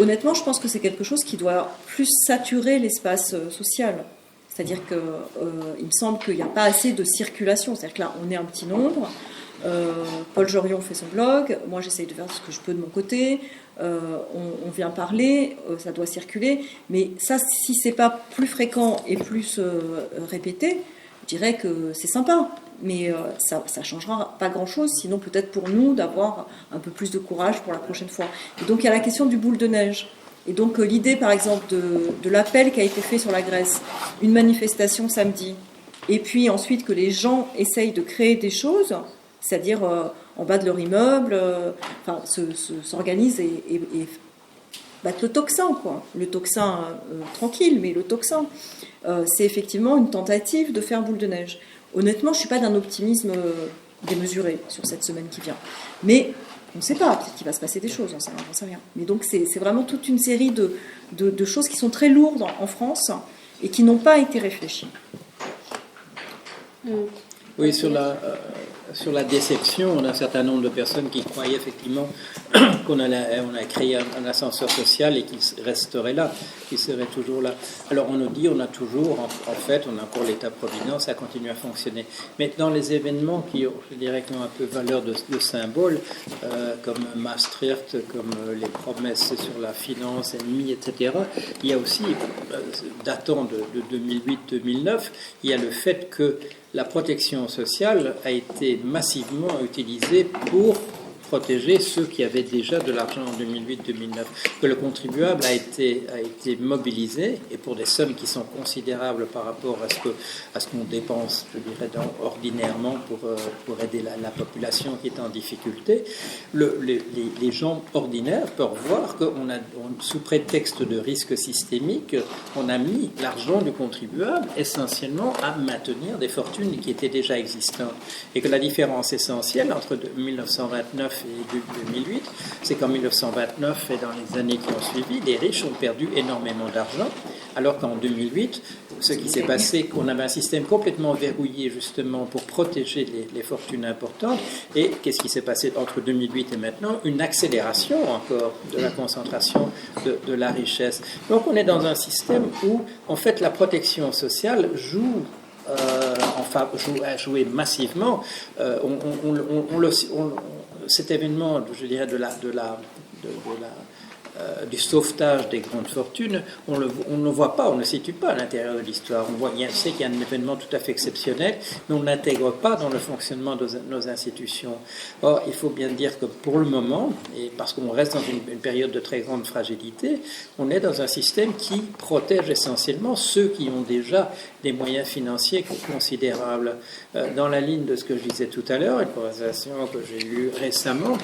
Honnêtement, je pense que c'est quelque chose qui doit plus saturer l'espace social. C'est-à-dire qu'il me semble qu'il n'y a pas assez de circulation. C'est-à-dire que là, on est un petit nombre. Paul Jorion fait son blog, moi j'essaye de faire ce que je peux de mon côté, on vient parler, ça doit circuler, mais ça, si c'est pas plus fréquent et plus répété, je dirais que c'est sympa, mais ça changera pas grand-chose, sinon peut-être pour nous d'avoir un peu plus de courage pour la prochaine fois. Et donc il y a la question du boule de neige. Et donc l'idée par exemple de l'appel qui a été fait sur la Grèce, une manifestation samedi, et puis ensuite que les gens essayent de créer des choses, c'est-à-dire en bas de leur immeuble, s'organisent et battent le tocsin, quoi. Le tocsin tranquille, mais le tocsin, c'est effectivement une tentative de faire boule de neige. Honnêtement, je ne suis pas d'un optimisme démesuré sur cette semaine qui vient. Mais on ne sait pas, peut-être qu'il va se passer des choses, on sait rien. Mais donc c'est vraiment toute une série de choses qui sont très lourdes en France et qui n'ont pas été réfléchies. Oui, sur la déception, on a un certain nombre de personnes qui croyaient effectivement qu'on a créé un ascenseur social et qu'il resterait là, qu'il serait toujours là. Alors on nous dit, on a toujours, en fait, on a encore l'État-providence, ça continue à fonctionner. Mais dans les événements qui, je dirais, qui ont un peu valeur de symbole, comme Maastricht, comme les promesses sur la finance ennemie, etc., il y a aussi, datant de 2008-2009, il y a le fait que la protection sociale a été massivement utilisée pour protéger ceux qui avaient déjà de l'argent en 2008-2009, que le contribuable a été mobilisé, et pour des sommes qui sont considérables par rapport à ce qu'on dépense, je dirais, ordinairement pour aider la population qui est en difficulté. Les gens ordinaires peuvent voir qu'on a, sous prétexte de risque systémique, on a mis l'argent du contribuable essentiellement à maintenir des fortunes qui étaient déjà existantes, et que la différence essentielle entre 1929 et 2008, c'est qu'en 1929 et dans les années qui ont suivi, les riches ont perdu énormément d'argent, alors qu'en 2008, ce qui s'est passé, qu'on avait un système complètement verrouillé justement pour protéger les fortunes importantes, et qu'est-ce qui s'est passé entre 2008 et maintenant? Une accélération encore de la concentration de la richesse. Donc on est dans un système où, en fait, la protection sociale a joué massivement. Cet événement, je dirais, du sauvetage des grandes fortunes, on ne le voit pas, on ne le situe pas à l'intérieur de l'histoire. On sait qu'il y a un événement tout à fait exceptionnel, mais on ne l'intègre pas dans le fonctionnement de nos institutions. Or, il faut bien dire que pour le moment, et parce qu'on reste dans une période de très grande fragilité, on est dans un système qui protège essentiellement ceux qui ont déjà des moyens financiers considérables. Dans la ligne de ce que je disais tout à l'heure, une conversation que j'ai eue récemment,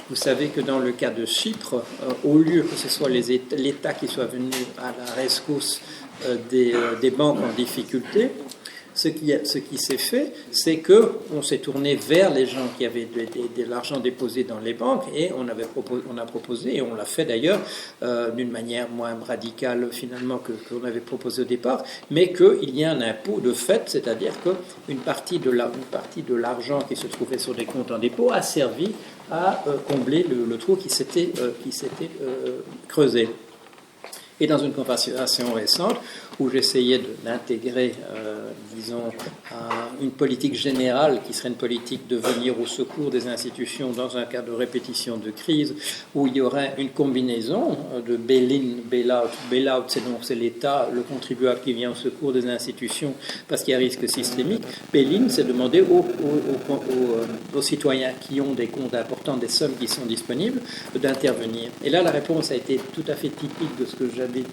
vous savez que dans le cas de Chypre, au lieu que ce soit l'État qui soit venu à la rescousse des banques en difficulté, ce qui s'est fait, c'est qu'on s'est tourné vers les gens qui avaient de l'argent déposé dans les banques et on a proposé, et on l'a fait d'ailleurs d'une manière moins radicale finalement qu'on avait proposé au départ, mais qu'il y a un impôt de fait, c'est-à-dire qu'une partie de l'argent qui se trouvait sur des comptes en dépôt a servi à combler le trou qui s'était creusé. Et dans une conversation récente, où j'essayais d'intégrer, disons, une politique générale qui serait une politique de venir au secours des institutions dans un cas de répétition de crise, où il y aurait une combinaison de bail-in, bail-out. Bail-out, c'est l'État, le contribuable qui vient au secours des institutions parce qu'il y a risque systémique. Bail-in, c'est demander aux citoyens qui ont des comptes importants, des sommes qui sont disponibles, d'intervenir. Et là, la réponse a été tout à fait typique de ce que j'ai dit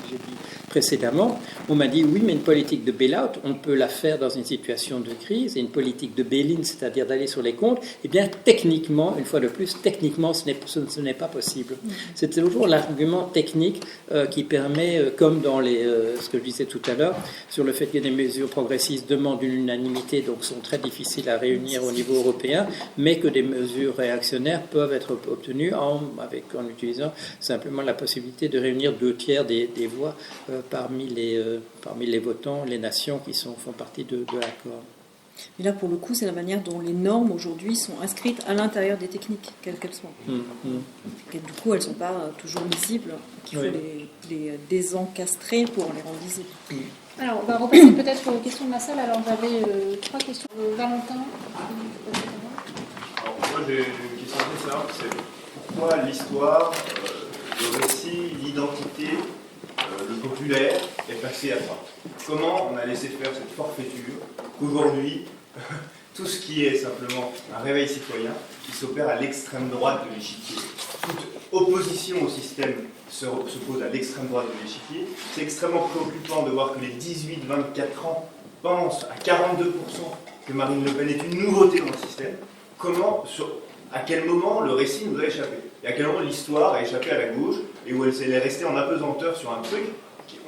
précédemment. On m'a dit oui, mais une politique de bail-out, on peut la faire dans une situation de crise, et une politique de bail-in, c'est-à-dire d'aller sur les comptes, eh bien techniquement, une fois de plus, techniquement, ce n'est pas possible. C'est toujours l'argument technique qui permet, comme dans ce que je disais tout à l'heure, sur le fait que des mesures progressistes demandent une unanimité, donc sont très difficiles à réunir au niveau européen, mais que des mesures réactionnaires peuvent être obtenues en utilisant simplement la possibilité de réunir 2/3 des voix parmi les votants, les nations qui font partie de l'accord. Et là, pour le coup, c'est la manière dont les normes aujourd'hui sont inscrites à l'intérieur des techniques, quelles qu'elles soient. Et du coup, elles ne sont pas toujours lisibles. Il faut les désencastrer pour les rendre lisibles. Alors, on va repasser peut-être aux questions de la salle. Alors, j'avais 3 questions. Valentin. Alors, moi, j'ai une question très simple, c'est pourquoi l'histoire, le récit, l'identité, le populaire est passé à droite. Comment on a laissé faire cette forfaiture qu'aujourd'hui, tout ce qui est simplement un réveil citoyen, qui s'opère à l'extrême droite de l'échiquier. Toute opposition au système se pose à l'extrême droite de l'échiquier. C'est extrêmement préoccupant de voir que les 18-24 ans pensent à 42% que Marine Le Pen est une nouveauté dans le système. À quel moment le récit nous a échappé? Et à quel moment l'histoire a échappé à la gauche et où elle est restée en apesanteur sur un truc,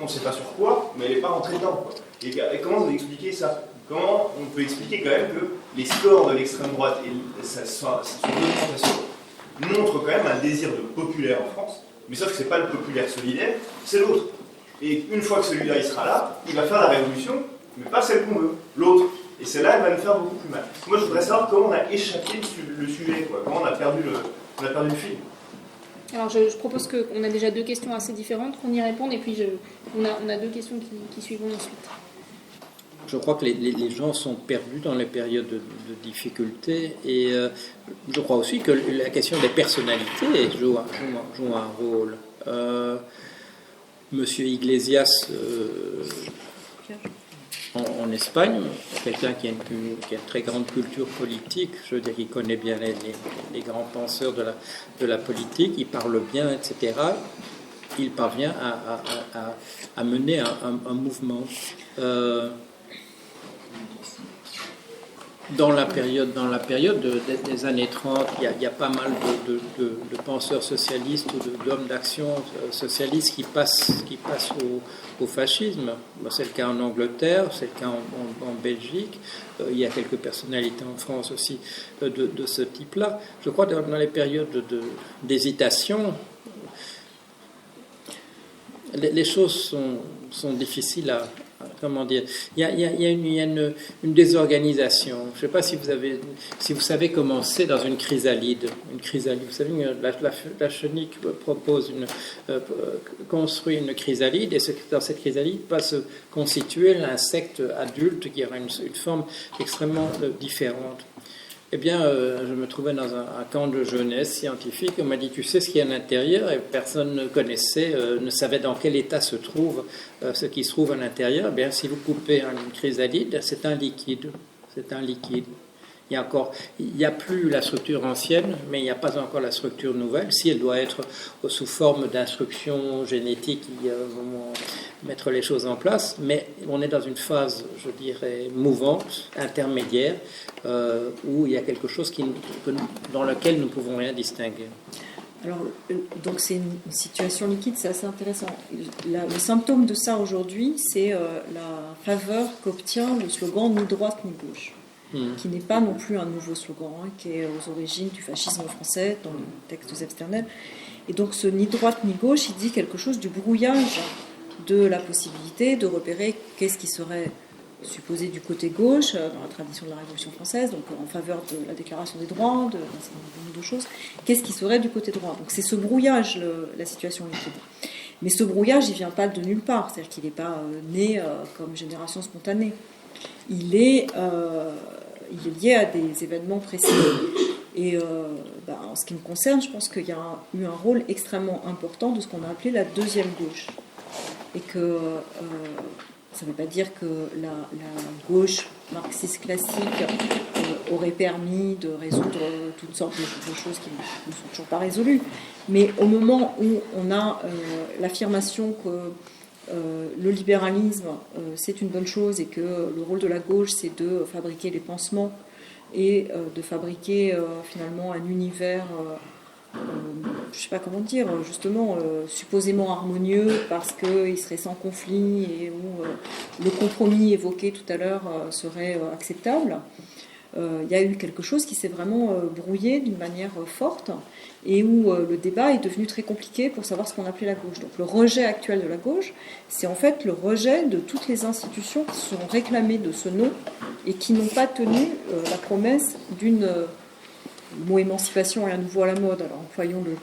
on ne sait pas sur quoi, mais elle n'est pas rentrée dedans, quoi. Et comment vous expliquez ça? Comment on peut expliquer quand même que les scores de l'extrême droite et son augmentation montrent quand même un désir de populaire en France, mais sauf que ce n'est pas le populaire solidaire, c'est l'autre. Et une fois que celui-là il sera là, il va faire la révolution, mais pas celle qu'on veut, l'autre. Et celle-là, elle va nous faire beaucoup plus mal. Moi, je voudrais savoir comment on a échappé le sujet, quoi. Comment on a perdu le fil. Alors, je propose qu'on a déjà 2 questions assez différentes, qu'on y réponde, et puis on a 2 questions qui suivront ensuite. Je crois que les gens sont perdus dans les périodes de difficulté, et je crois aussi que la question des personnalités joue un rôle. Monsieur Iglesias, en Espagne, quelqu'un qui a une très grande culture politique, je veux dire, il connaît bien les grands penseurs de la politique, il parle bien, etc. Il parvient à mener un mouvement. Dans la période des années 30, il y a pas mal de penseurs socialistes ou d'hommes d'action socialistes qui passent au fascisme. C'est le cas en Angleterre, c'est le cas en Belgique. Il y a quelques personnalités en France aussi de ce type-là. Je crois que dans les périodes d'hésitation, les choses sont difficiles à... Comment dire? Il y a une désorganisation. Je ne sais pas si vous savez comment c'est dans une chrysalide. Une chrysalide, vous savez, la chenille construit une chrysalide, et dans cette chrysalide va se constituer l'insecte adulte qui aura une forme extrêmement différente. Eh bien, je me trouvais dans un camp de jeunesse scientifique. On m'a dit, tu sais ce qu'il y a à l'intérieur? Et personne ne savait dans quel état se trouve ce qui se trouve à l'intérieur. Eh bien, si vous coupez une chrysalide, c'est un liquide. C'est un liquide. Il n'y a plus la structure ancienne, mais il n'y a pas encore la structure nouvelle. Si elle doit être sous forme d'instructions génétiques qui vont mettre les choses en place, mais on est dans une phase, je dirais, mouvante, intermédiaire, où il y a quelque chose dans lequel nous ne pouvons rien distinguer. Alors, donc c'est une situation liquide, c'est assez intéressant. Le symptôme de ça aujourd'hui, c'est la faveur qu'obtient le slogan ni droite ni gauche, qui n'est pas non plus un nouveau slogan, qui est aux origines du fascisme français dans les textes absternels. Et donc ce ni droite ni gauche, il dit quelque chose du brouillage de la possibilité de repérer qu'est-ce qui serait supposé du côté gauche, dans la tradition de la Révolution française, donc en faveur de la déclaration des droits, d'un certain nombre de choses, qu'est-ce qui serait du côté droit. Donc c'est ce brouillage, la situation liquide. Mais ce brouillage, il ne vient pas de nulle part, c'est-à-dire qu'il n'est pas né comme génération spontanée. Il est lié à des événements précis. Et en ce qui me concerne, je pense qu'il y a eu un rôle extrêmement important de ce qu'on a appelé la deuxième gauche. Et que ça ne veut pas dire que la gauche marxiste classique aurait permis de résoudre toutes sortes de choses qui ne sont toujours pas résolues. Mais au moment où on a l'affirmation que le libéralisme, c'est une bonne chose et que le rôle de la gauche, c'est de fabriquer les pansements et de fabriquer finalement un univers... je ne sais pas comment dire, justement, supposément harmonieux parce qu'il serait sans conflit et où le compromis évoqué tout à l'heure serait acceptable. Il y a eu quelque chose qui s'est vraiment brouillé d'une manière forte et où le débat est devenu très compliqué pour savoir ce qu'on appelait la gauche. Donc le rejet actuel de la gauche, c'est en fait le rejet de toutes les institutions qui se sont réclamées de ce nom et qui n'ont pas tenu la promesse d'une... Le mot émancipation est à nouveau à la mode, alors employons-le.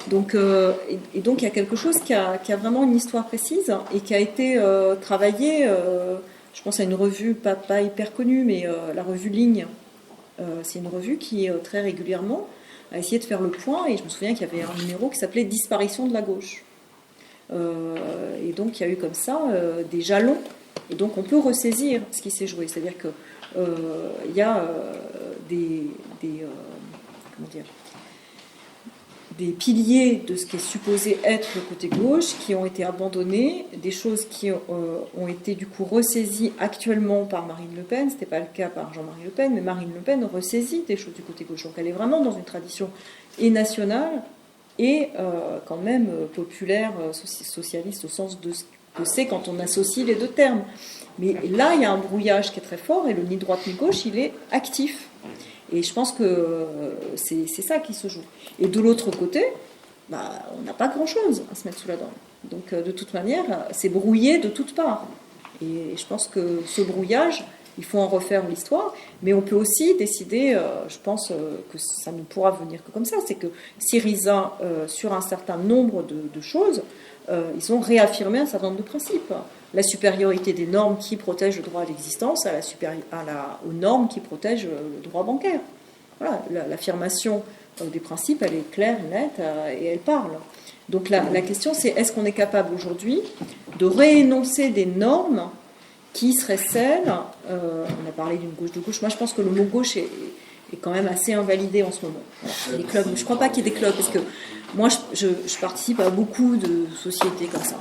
Donc, donc il y a quelque chose qui a vraiment une histoire précise et qui a été travaillé, je pense à une revue pas hyper connue, mais la revue Ligne. C'est une revue qui très régulièrement a essayé de faire le point, et je me souviens qu'il y avait un numéro qui s'appelait Disparition de la gauche. Et donc il y a eu comme ça des jalons, et donc on peut ressaisir ce qui s'est joué, c'est-à-dire que il y a des piliers de ce qui est supposé être le côté gauche qui ont été abandonnés, des choses qui ont été du coup ressaisies actuellement par Marine Le Pen. Ce n'était pas le cas par Jean-Marie Le Pen, mais Marine Le Pen ressaisit des choses du côté gauche. Donc elle est vraiment dans une tradition et nationale et quand même populaire, socialiste au sens de ce que c'est quand on associe les deux termes. Mais là, il y a un brouillage qui est très fort et le ni droite ni gauche, il est actif. Et je pense que c'est ça qui se joue. Et de l'autre côté, on n'a pas grand-chose à se mettre sous la dent. Donc de toute manière, c'est brouillé de toutes parts. Et je pense que ce brouillage, il faut en refaire l'histoire, mais on peut aussi décider, je pense que ça ne pourra venir que comme ça, c'est que Syriza, sur un certain nombre de choses, ils ont réaffirmé un certain nombre de principes. La supériorité des normes qui protègent le droit à l'existence aux normes qui protègent le droit bancaire. Voilà, l'affirmation des principes, elle est claire, nette, et elle parle. Donc la question, c'est est-ce qu'on est capable aujourd'hui de réénoncer des normes qui seraient celles, on a parlé d'une gauche de gauche, moi je pense que le mot gauche est quand même assez invalidé en ce moment. Voilà. Les clubs, je ne crois pas qu'il y ait des clubs, parce que moi je participe à beaucoup de sociétés comme ça,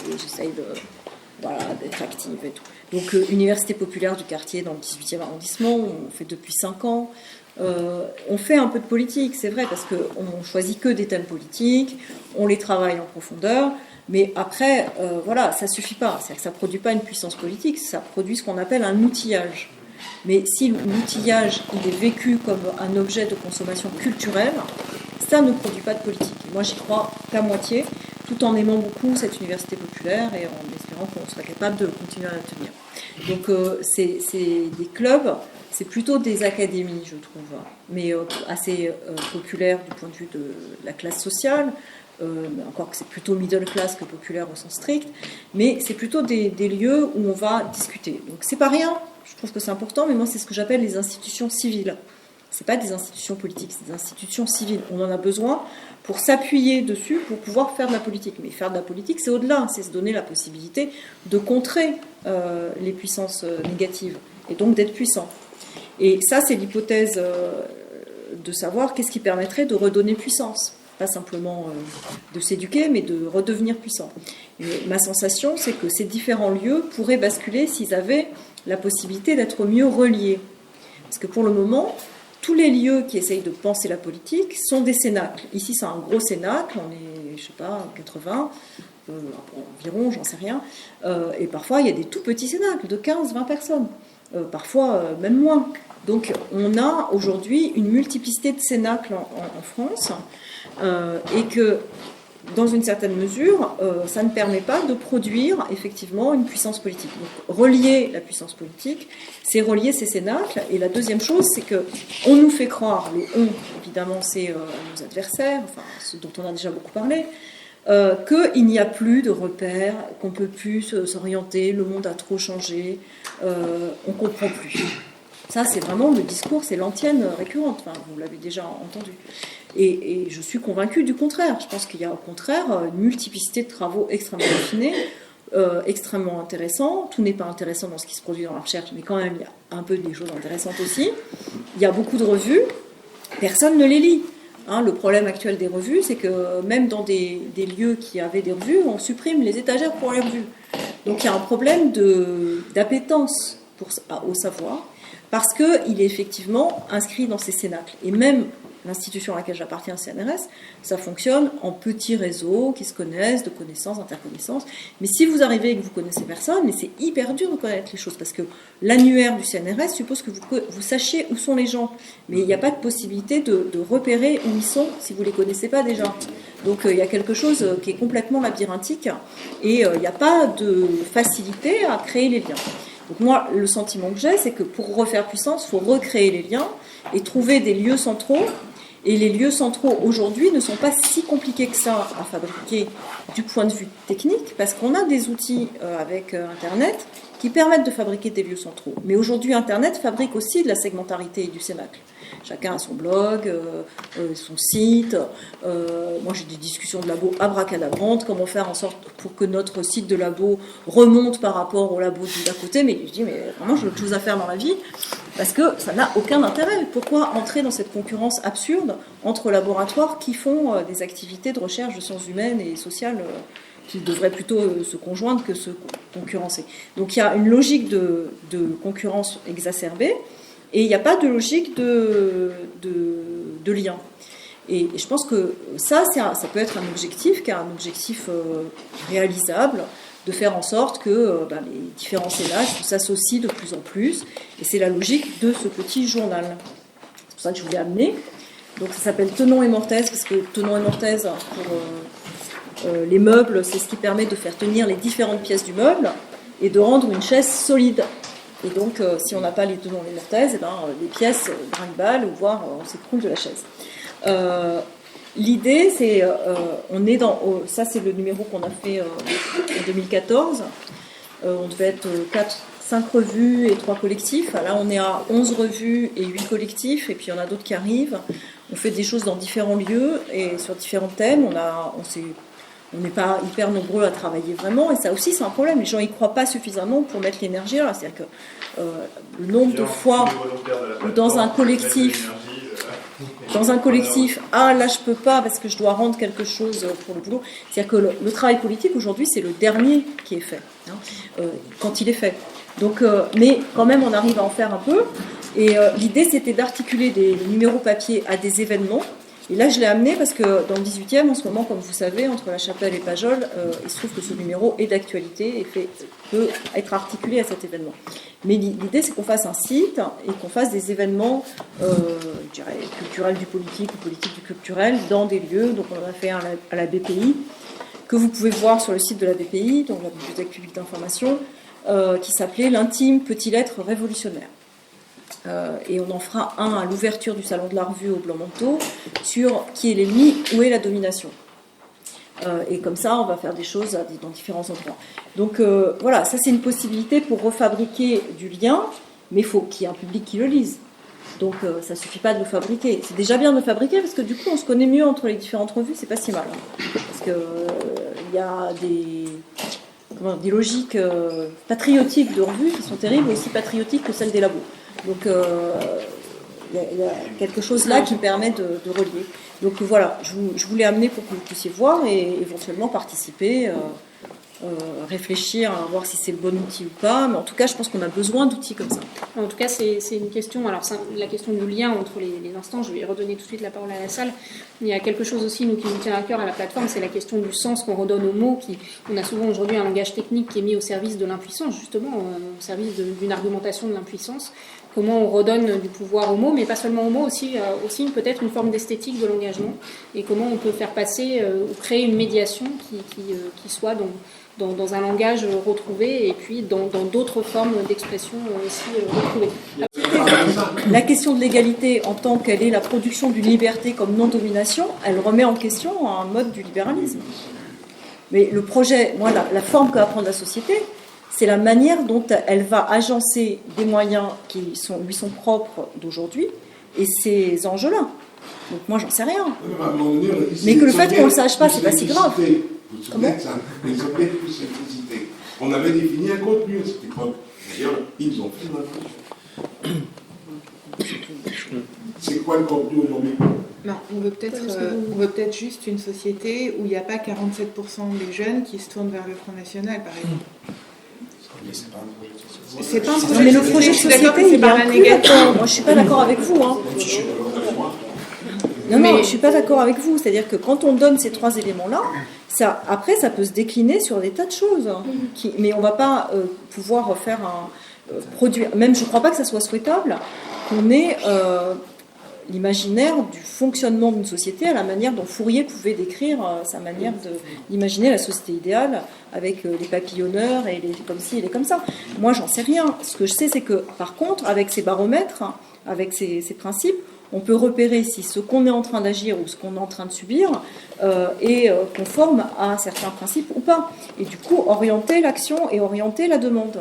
et j'essaye d'être active et tout. Donc Université populaire du quartier dans le 18e arrondissement, on fait depuis 5 ans. On fait un peu de politique, c'est vrai, parce qu'on ne choisit que des thèmes politiques, on les travaille en profondeur, mais après, ça ne suffit pas. C'est-à-dire que ça ne produit pas une puissance politique, ça produit ce qu'on appelle un outillage. Mais si l'outillage il est vécu comme un objet de consommation culturelle, ça ne produit pas de politique. Moi, j'y crois qu'à moitié, tout en aimant beaucoup cette université populaire et en espérant qu'on sera capable de continuer à la tenir. Donc, c'est des clubs, c'est plutôt des académies, je trouve, mais assez populaires du point de vue de la classe sociale, encore que c'est plutôt middle class que populaire au sens strict, mais c'est plutôt des lieux où on va discuter. Donc, c'est pas rien, je trouve que c'est important, mais moi, c'est ce que j'appelle les institutions civiles. C'est pas des institutions politiques, c'est des institutions civiles. On en a besoin pour s'appuyer dessus, pour pouvoir faire de la politique. Mais faire de la politique, c'est au-delà, c'est se donner la possibilité de contrer les puissances négatives, et donc d'être puissant. Et ça, c'est l'hypothèse de savoir qu'est-ce qui permettrait de redonner puissance. Pas simplement de s'éduquer, mais de redevenir puissant. Et ma sensation, c'est que ces différents lieux pourraient basculer s'ils avaient la possibilité d'être mieux reliés. Parce que pour le moment, tous les lieux qui essayent de penser la politique sont des cénacles. Ici, c'est un gros cénacle, on est, je sais pas, 80, environ, j'en sais rien. Et parfois, il y a des tout petits cénacles de 15-20 personnes. Parfois, même moins. Donc, on a aujourd'hui une multiplicité de cénacles en France, et que, dans une certaine mesure, ça ne permet pas de produire effectivement une puissance politique. Donc, relier la puissance politique, c'est relier ces cénacles. Et la deuxième chose, c'est que on nous fait croire, les on, évidemment, c'est nos adversaires, enfin ceux dont on a déjà beaucoup parlé, qu'il n'y a plus de repères, qu'on ne peut plus s'orienter, le monde a trop changé, on ne comprend plus. Ça, c'est vraiment le discours, c'est l'antienne récurrente, enfin, vous l'avez déjà entendu. Et je suis convaincue du contraire. Je pense qu'il y a au contraire une multiplicité de travaux extrêmement affinés, extrêmement intéressants. Tout n'est pas intéressant dans ce qui se produit dans la recherche, mais quand même, il y a un peu des choses intéressantes aussi. Il y a beaucoup de revues, personne ne les lit. Le problème actuel des revues, c'est que même dans des lieux qui avaient des revues, on supprime les étagères pour les revues. Donc il y a un problème d'appétence au savoir, parce qu'il est effectivement inscrit dans ces cénacles. Et même l'institution à laquelle j'appartiens, CNRS, ça fonctionne en petits réseaux qui se connaissent, de connaissances, interconnaissances. Mais si vous arrivez et que vous connaissez personne, mais c'est hyper dur de connaître les choses, parce que l'annuaire du CNRS suppose que vous sachiez où sont les gens. Mais il n'y a pas de possibilité de repérer où ils sont si vous ne les connaissez pas déjà. Donc il y a quelque chose qui est complètement labyrinthique, et il n'y a pas de facilité à créer les liens. Donc moi, le sentiment que j'ai, c'est que pour refaire puissance, il faut recréer les liens et trouver des lieux centraux. Et les lieux centraux, aujourd'hui, ne sont pas si compliqués que ça à fabriquer du point de vue technique, parce qu'on a des outils avec Internet qui permettent de fabriquer des lieux centraux. Mais aujourd'hui, Internet fabrique aussi de la segmentarité et du cénacle. Chacun a son blog, son site. Moi, j'ai des discussions de labo abracadabrantes. Comment faire en sorte pour que notre site de labo remonte par rapport au labo d'à côté. Mais je dis, mais vraiment, j'ai autre chose à faire dans la vie. Parce que ça n'a aucun intérêt. Pourquoi entrer dans cette concurrence absurde entre laboratoires qui font des activités de recherche de sciences humaines et sociales qui devraient plutôt se conjoindre que se concurrencer. Donc il y a une logique de concurrence exacerbée, et il n'y a pas de logique de lien. Et je pense que ça peut être un objectif, qui est un objectif réalisable, de faire en sorte que les différents cénacles s'associent de plus en plus. Et c'est la logique de ce petit journal. C'est pour ça que je voulais amener. Donc ça s'appelle Tenon et Mortaise, parce que Tenon et Mortaise, pour les meubles, c'est ce qui permet de faire tenir les différentes pièces du meuble et de rendre une chaise solide. Et donc, si on n'a pas les tenons et les mortaises, les pièces brinque-ballent, ou voire on s'écroule de la chaise. L'idée, c'est, on est ça c'est le numéro qu'on a fait en 2014. On devait être 5 revues et 3 collectifs. Là, on est à 11 revues et 8 collectifs, et puis il y en a d'autres qui arrivent. On fait des choses dans différents lieux et sur différents thèmes. On n'est pas hyper nombreux à travailler vraiment, et ça aussi c'est un problème. Les gens n'y croient pas suffisamment pour mettre l'énergie là. C'est-à-dire que le nombre de fois où dans un collectif, là je peux pas parce que je dois rendre quelque chose pour le boulot. C'est-à-dire que le travail politique aujourd'hui c'est le dernier qui est fait, quand il est fait. Donc, mais quand même on arrive à en faire un peu. Et l'idée c'était d'articuler des numéros papier à des événements. Et là, je l'ai amené parce que dans le 18e, en ce moment, comme vous savez, entre La Chapelle et Pajol, il se trouve que ce numéro est d'actualité et peut être articulé à cet événement. Mais l'idée, c'est qu'on fasse un site et qu'on fasse des événements, je dirais, culturels du politique ou politique du culturel dans des lieux. Donc, on en a fait un à la BPI, que vous pouvez voir sur le site de la BPI, donc la Bibliothèque publique d'information, qui s'appelait l'intime petit lettre révolutionnaire. Et on en fera un à l'ouverture du salon de la revue au Blanc-Manteau sur qui est l'ennemi, où est la domination. Et comme ça, on va faire des choses dans différents endroits. Donc voilà, ça c'est une possibilité pour refabriquer du lien, mais il faut qu'il y ait un public qui le lise. Donc ça ne suffit pas de le fabriquer. C'est déjà bien de le fabriquer parce que du coup on se connaît mieux entre les différentes revues, c'est pas si mal. Parce qu'il y a des logiques patriotiques de revues qui sont terribles, aussi patriotiques que celles des labos. Donc il y a quelque chose là qui permet de relier. Donc voilà, je voulais amener pour que vous puissiez voir et éventuellement participer réfléchir à voir si c'est le bon outil ou pas, mais en tout cas, je pense qu'on a besoin d'outils comme ça. En tout cas, c'est une question. Alors, la question du lien entre les instants, je vais redonner tout de suite la parole à la salle. Il y a quelque chose aussi, nous, qui nous tient à cœur à la plateforme, c'est la question du sens qu'on redonne aux mots. On a souvent aujourd'hui un langage technique qui est mis au service de l'impuissance, justement, au service d'une argumentation de l'impuissance. Comment on redonne du pouvoir aux mots, mais pas seulement aux mots, aussi peut-être une forme d'esthétique de l'engagement, et comment on peut faire passer ou créer une médiation qui soit dans un langage retrouvé et puis dans d'autres formes d'expression aussi retrouvées. La question de l'égalité en tant qu'elle est la production d'une liberté comme non-domination, elle remet en question un mode du libéralisme. Mais le projet, moi, la forme que va prendre la société, c'est la manière dont elle va agencer des moyens qui lui sont propres d'aujourd'hui et ces enjeux-là. Donc moi, j'en sais rien. Mais que le fait qu'on ne le sache pas, c'est pas si grave. Comment ? Les objets de simplicité. On avait défini un contenu à cette époque. D'ailleurs, ils ont fait la même. C'est quoi le contenu aujourd'hui ? Non, on veut peut-être juste une société où il n'y a pas 47% des jeunes qui se tournent vers le Front National, par exemple. C'est pas un projet de société. Mais le projet de société, il est inclus là-dedans. Moi, je suis pas d'accord avec vous. Non, je suis pas d'accord avec vous. C'est-à-dire que quand on donne ces trois éléments-là, après, ça peut se décliner sur des tas de choses. Mais on va pas pouvoir faire produire. Même, je crois pas que ça soit souhaitable qu'on ait l'imaginaire du fonctionnement d'une société à la manière dont Fourier pouvait décrire sa manière d'imaginer la société idéale avec les papillonneurs et les comme ci et les comme ça. Moi, j'en sais rien. Ce que je sais, c'est que, par contre, avec ces baromètres, avec ces principes, on peut repérer si ce qu'on est en train d'agir ou ce qu'on est en train de subir est conforme à certains principes ou pas. Et du coup, orienter l'action et orienter la demande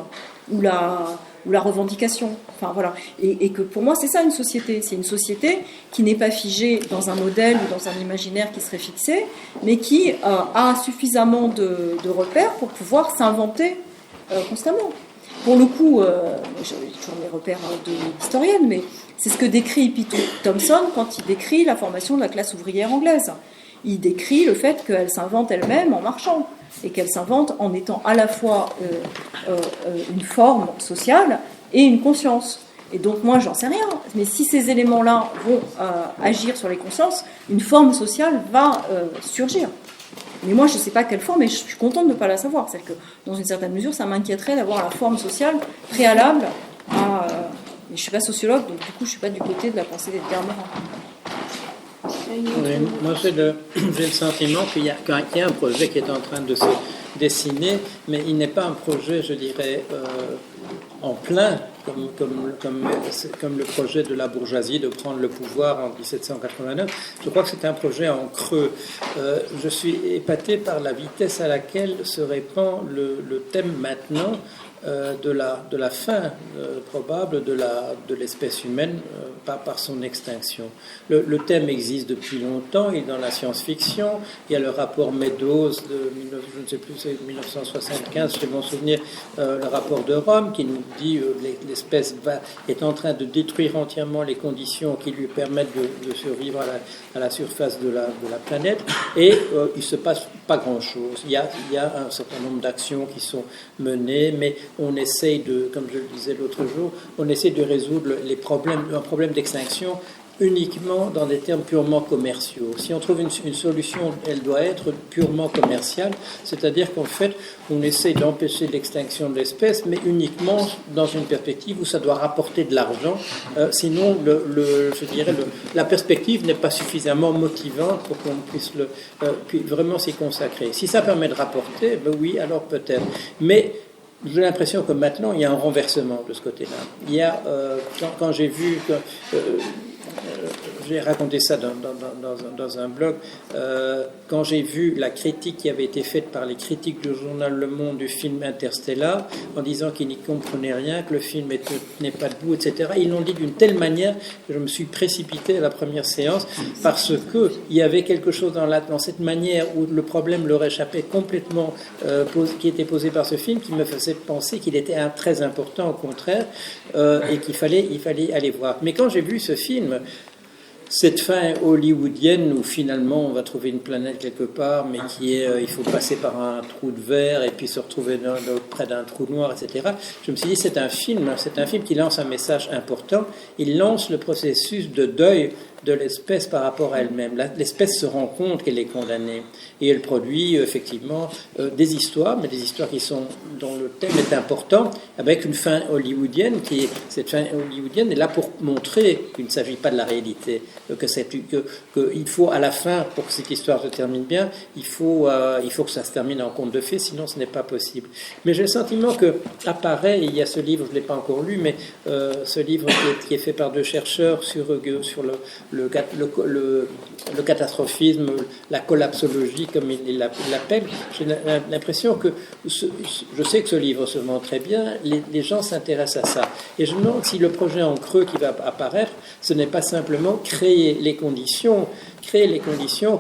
ou la revendication. Enfin, voilà. Et que pour moi, c'est ça une société. C'est une société qui n'est pas figée dans un modèle ou dans un imaginaire qui serait fixé, mais qui a suffisamment de repères pour pouvoir s'inventer constamment. Pour le coup, j'ai toujours mes repères d'historienne, mais c'est ce que décrit P.T. Thompson quand il décrit la formation de la classe ouvrière anglaise. Il décrit le fait qu'elle s'invente elle-même en marchant, et qu'elle s'invente en étant à la fois une forme sociale et une conscience. Et donc moi, j'en sais rien. Mais si ces éléments-là vont agir sur les consciences, une forme sociale va surgir. Mais moi, je ne sais pas quelle forme, et je suis contente de ne pas la savoir. C'est-à-dire que, dans une certaine mesure, ça m'inquiéterait d'avoir la forme sociale préalable à... mais je ne suis pas sociologue, donc du coup, je ne suis pas du côté de la pensée d'Edgar Morin. Oui, moi, j'ai le sentiment qu'il y a un projet qui est en train de se dessiner, mais il n'est pas un projet, je dirais, en plein, comme le projet de la bourgeoisie de prendre le pouvoir en 1789. Je crois que c'est un projet en creux. Je suis épaté par la vitesse à laquelle se répand le thème maintenant de la fin probable de l'espèce humaine par son extinction. Le thème existe depuis longtemps, il est dans la science-fiction. Il y a le rapport Meadows de je ne sais plus, c'est 1975, j'ai mon souvenir, le rapport de Rome qui nous dit l'espèce est en train de détruire entièrement les conditions qui lui permettent de survivre à la surface de la planète, et il ne se passe pas grand-chose. Il y a un certain nombre d'actions qui sont menées, mais on essaye comme je le disais l'autre jour, on essaie de résoudre un problème d'extinction uniquement dans des termes purement commerciaux. Si on trouve une solution, elle doit être purement commerciale, c'est-à-dire qu'en fait, on essaie d'empêcher l'extinction de l'espèce, mais uniquement dans une perspective où ça doit rapporter de l'argent. Sinon, je dirais, la perspective n'est pas suffisamment motivante pour qu'on puisse vraiment s'y consacrer. Si ça permet de rapporter, ben oui, alors peut-être. Mais j'ai l'impression que maintenant, il y a un renversement de ce côté-là. Il y a, quand j'ai vu j'ai raconté ça dans un blog, quand j'ai vu la critique qui avait été faite par les critiques du journal Le Monde du film Interstellar, en disant qu'ils n'y comprenaient rien, que le film n'est pas debout, etc. Ils l'ont dit d'une telle manière que je me suis précipité à la première séance, parce qu'il y avait quelque chose dans cette manière où le problème leur échappait complètement, qui était posé par ce film, qui me faisait penser qu'il était très important, au contraire, et qu'il fallait aller voir. Mais quand j'ai vu ce film, cette fin hollywoodienne où finalement on va trouver une planète quelque part, mais qui est, il faut passer par un trou de verre et puis se retrouver près d'un trou noir, etc. Je me suis dit, c'est un film qui lance un message important. Il lance le processus de deuil de l'espèce par rapport à elle-même. L'espèce se rend compte qu'elle est condamnée et elle produit effectivement des histoires, mais des histoires dont le thème est important, avec une fin hollywoodienne cette fin hollywoodienne est là pour montrer qu'il ne s'agit pas de la réalité, qu'il faut à la fin, pour que cette histoire se termine bien, il faut que ça se termine en conte de fées, sinon ce n'est pas possible. Mais j'ai le sentiment que apparaît, il y a ce livre, je ne l'ai pas encore lu, mais ce livre qui est fait par 2 chercheurs sur le catastrophisme, la collapsologie, comme il l'appelle. J'ai l'impression que, je sais que ce livre se vend très bien, les gens s'intéressent à ça. Et je me demande si le projet en creux qui va apparaître, ce n'est pas simplement créer les conditions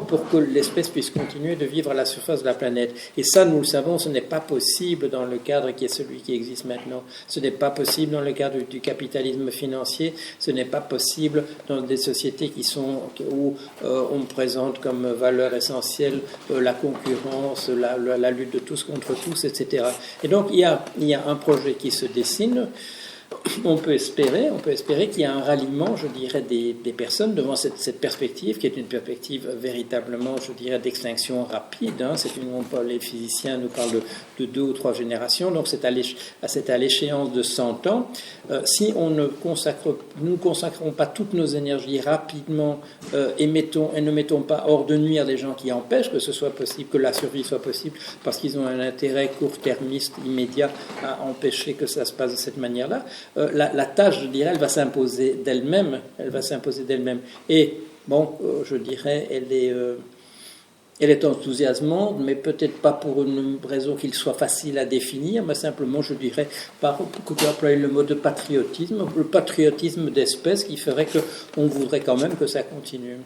pour que l'espèce puisse continuer de vivre à la surface de la planète. Et ça, nous le savons, ce n'est pas possible dans le cadre qui est celui qui existe maintenant. Ce n'est pas possible dans le cadre du capitalisme financier. Ce n'est pas possible dans des sociétés où on présente comme valeur essentielle la concurrence, la lutte de tous contre tous, etc. Et donc, il y a un projet qui se dessine. On peut espérer qu'il y a un ralliement, je dirais, des personnes devant cette perspective, qui est une perspective véritablement, je dirais, d'extinction rapide. Les physiciens nous parlent de 2 ou 3 générations, donc c'est à l'échéance de 100 ans. Si nous ne consacrons pas toutes nos énergies rapidement et ne mettons pas hors de nuire des gens qui empêchent que ce soit possible, que la survie soit possible, parce qu'ils ont un intérêt court-termiste, immédiat, à empêcher que ça se passe de cette manière-là, la tâche, je dirais, elle va s'imposer d'elle-même. Et, je dirais, elle est enthousiasmante, mais peut-être pas pour une raison qu'il soit facile à définir, mais simplement, je dirais, par, qu'on employer le mot de patriotisme, le patriotisme d'espèce qui ferait qu'on voudrait quand même que ça continue.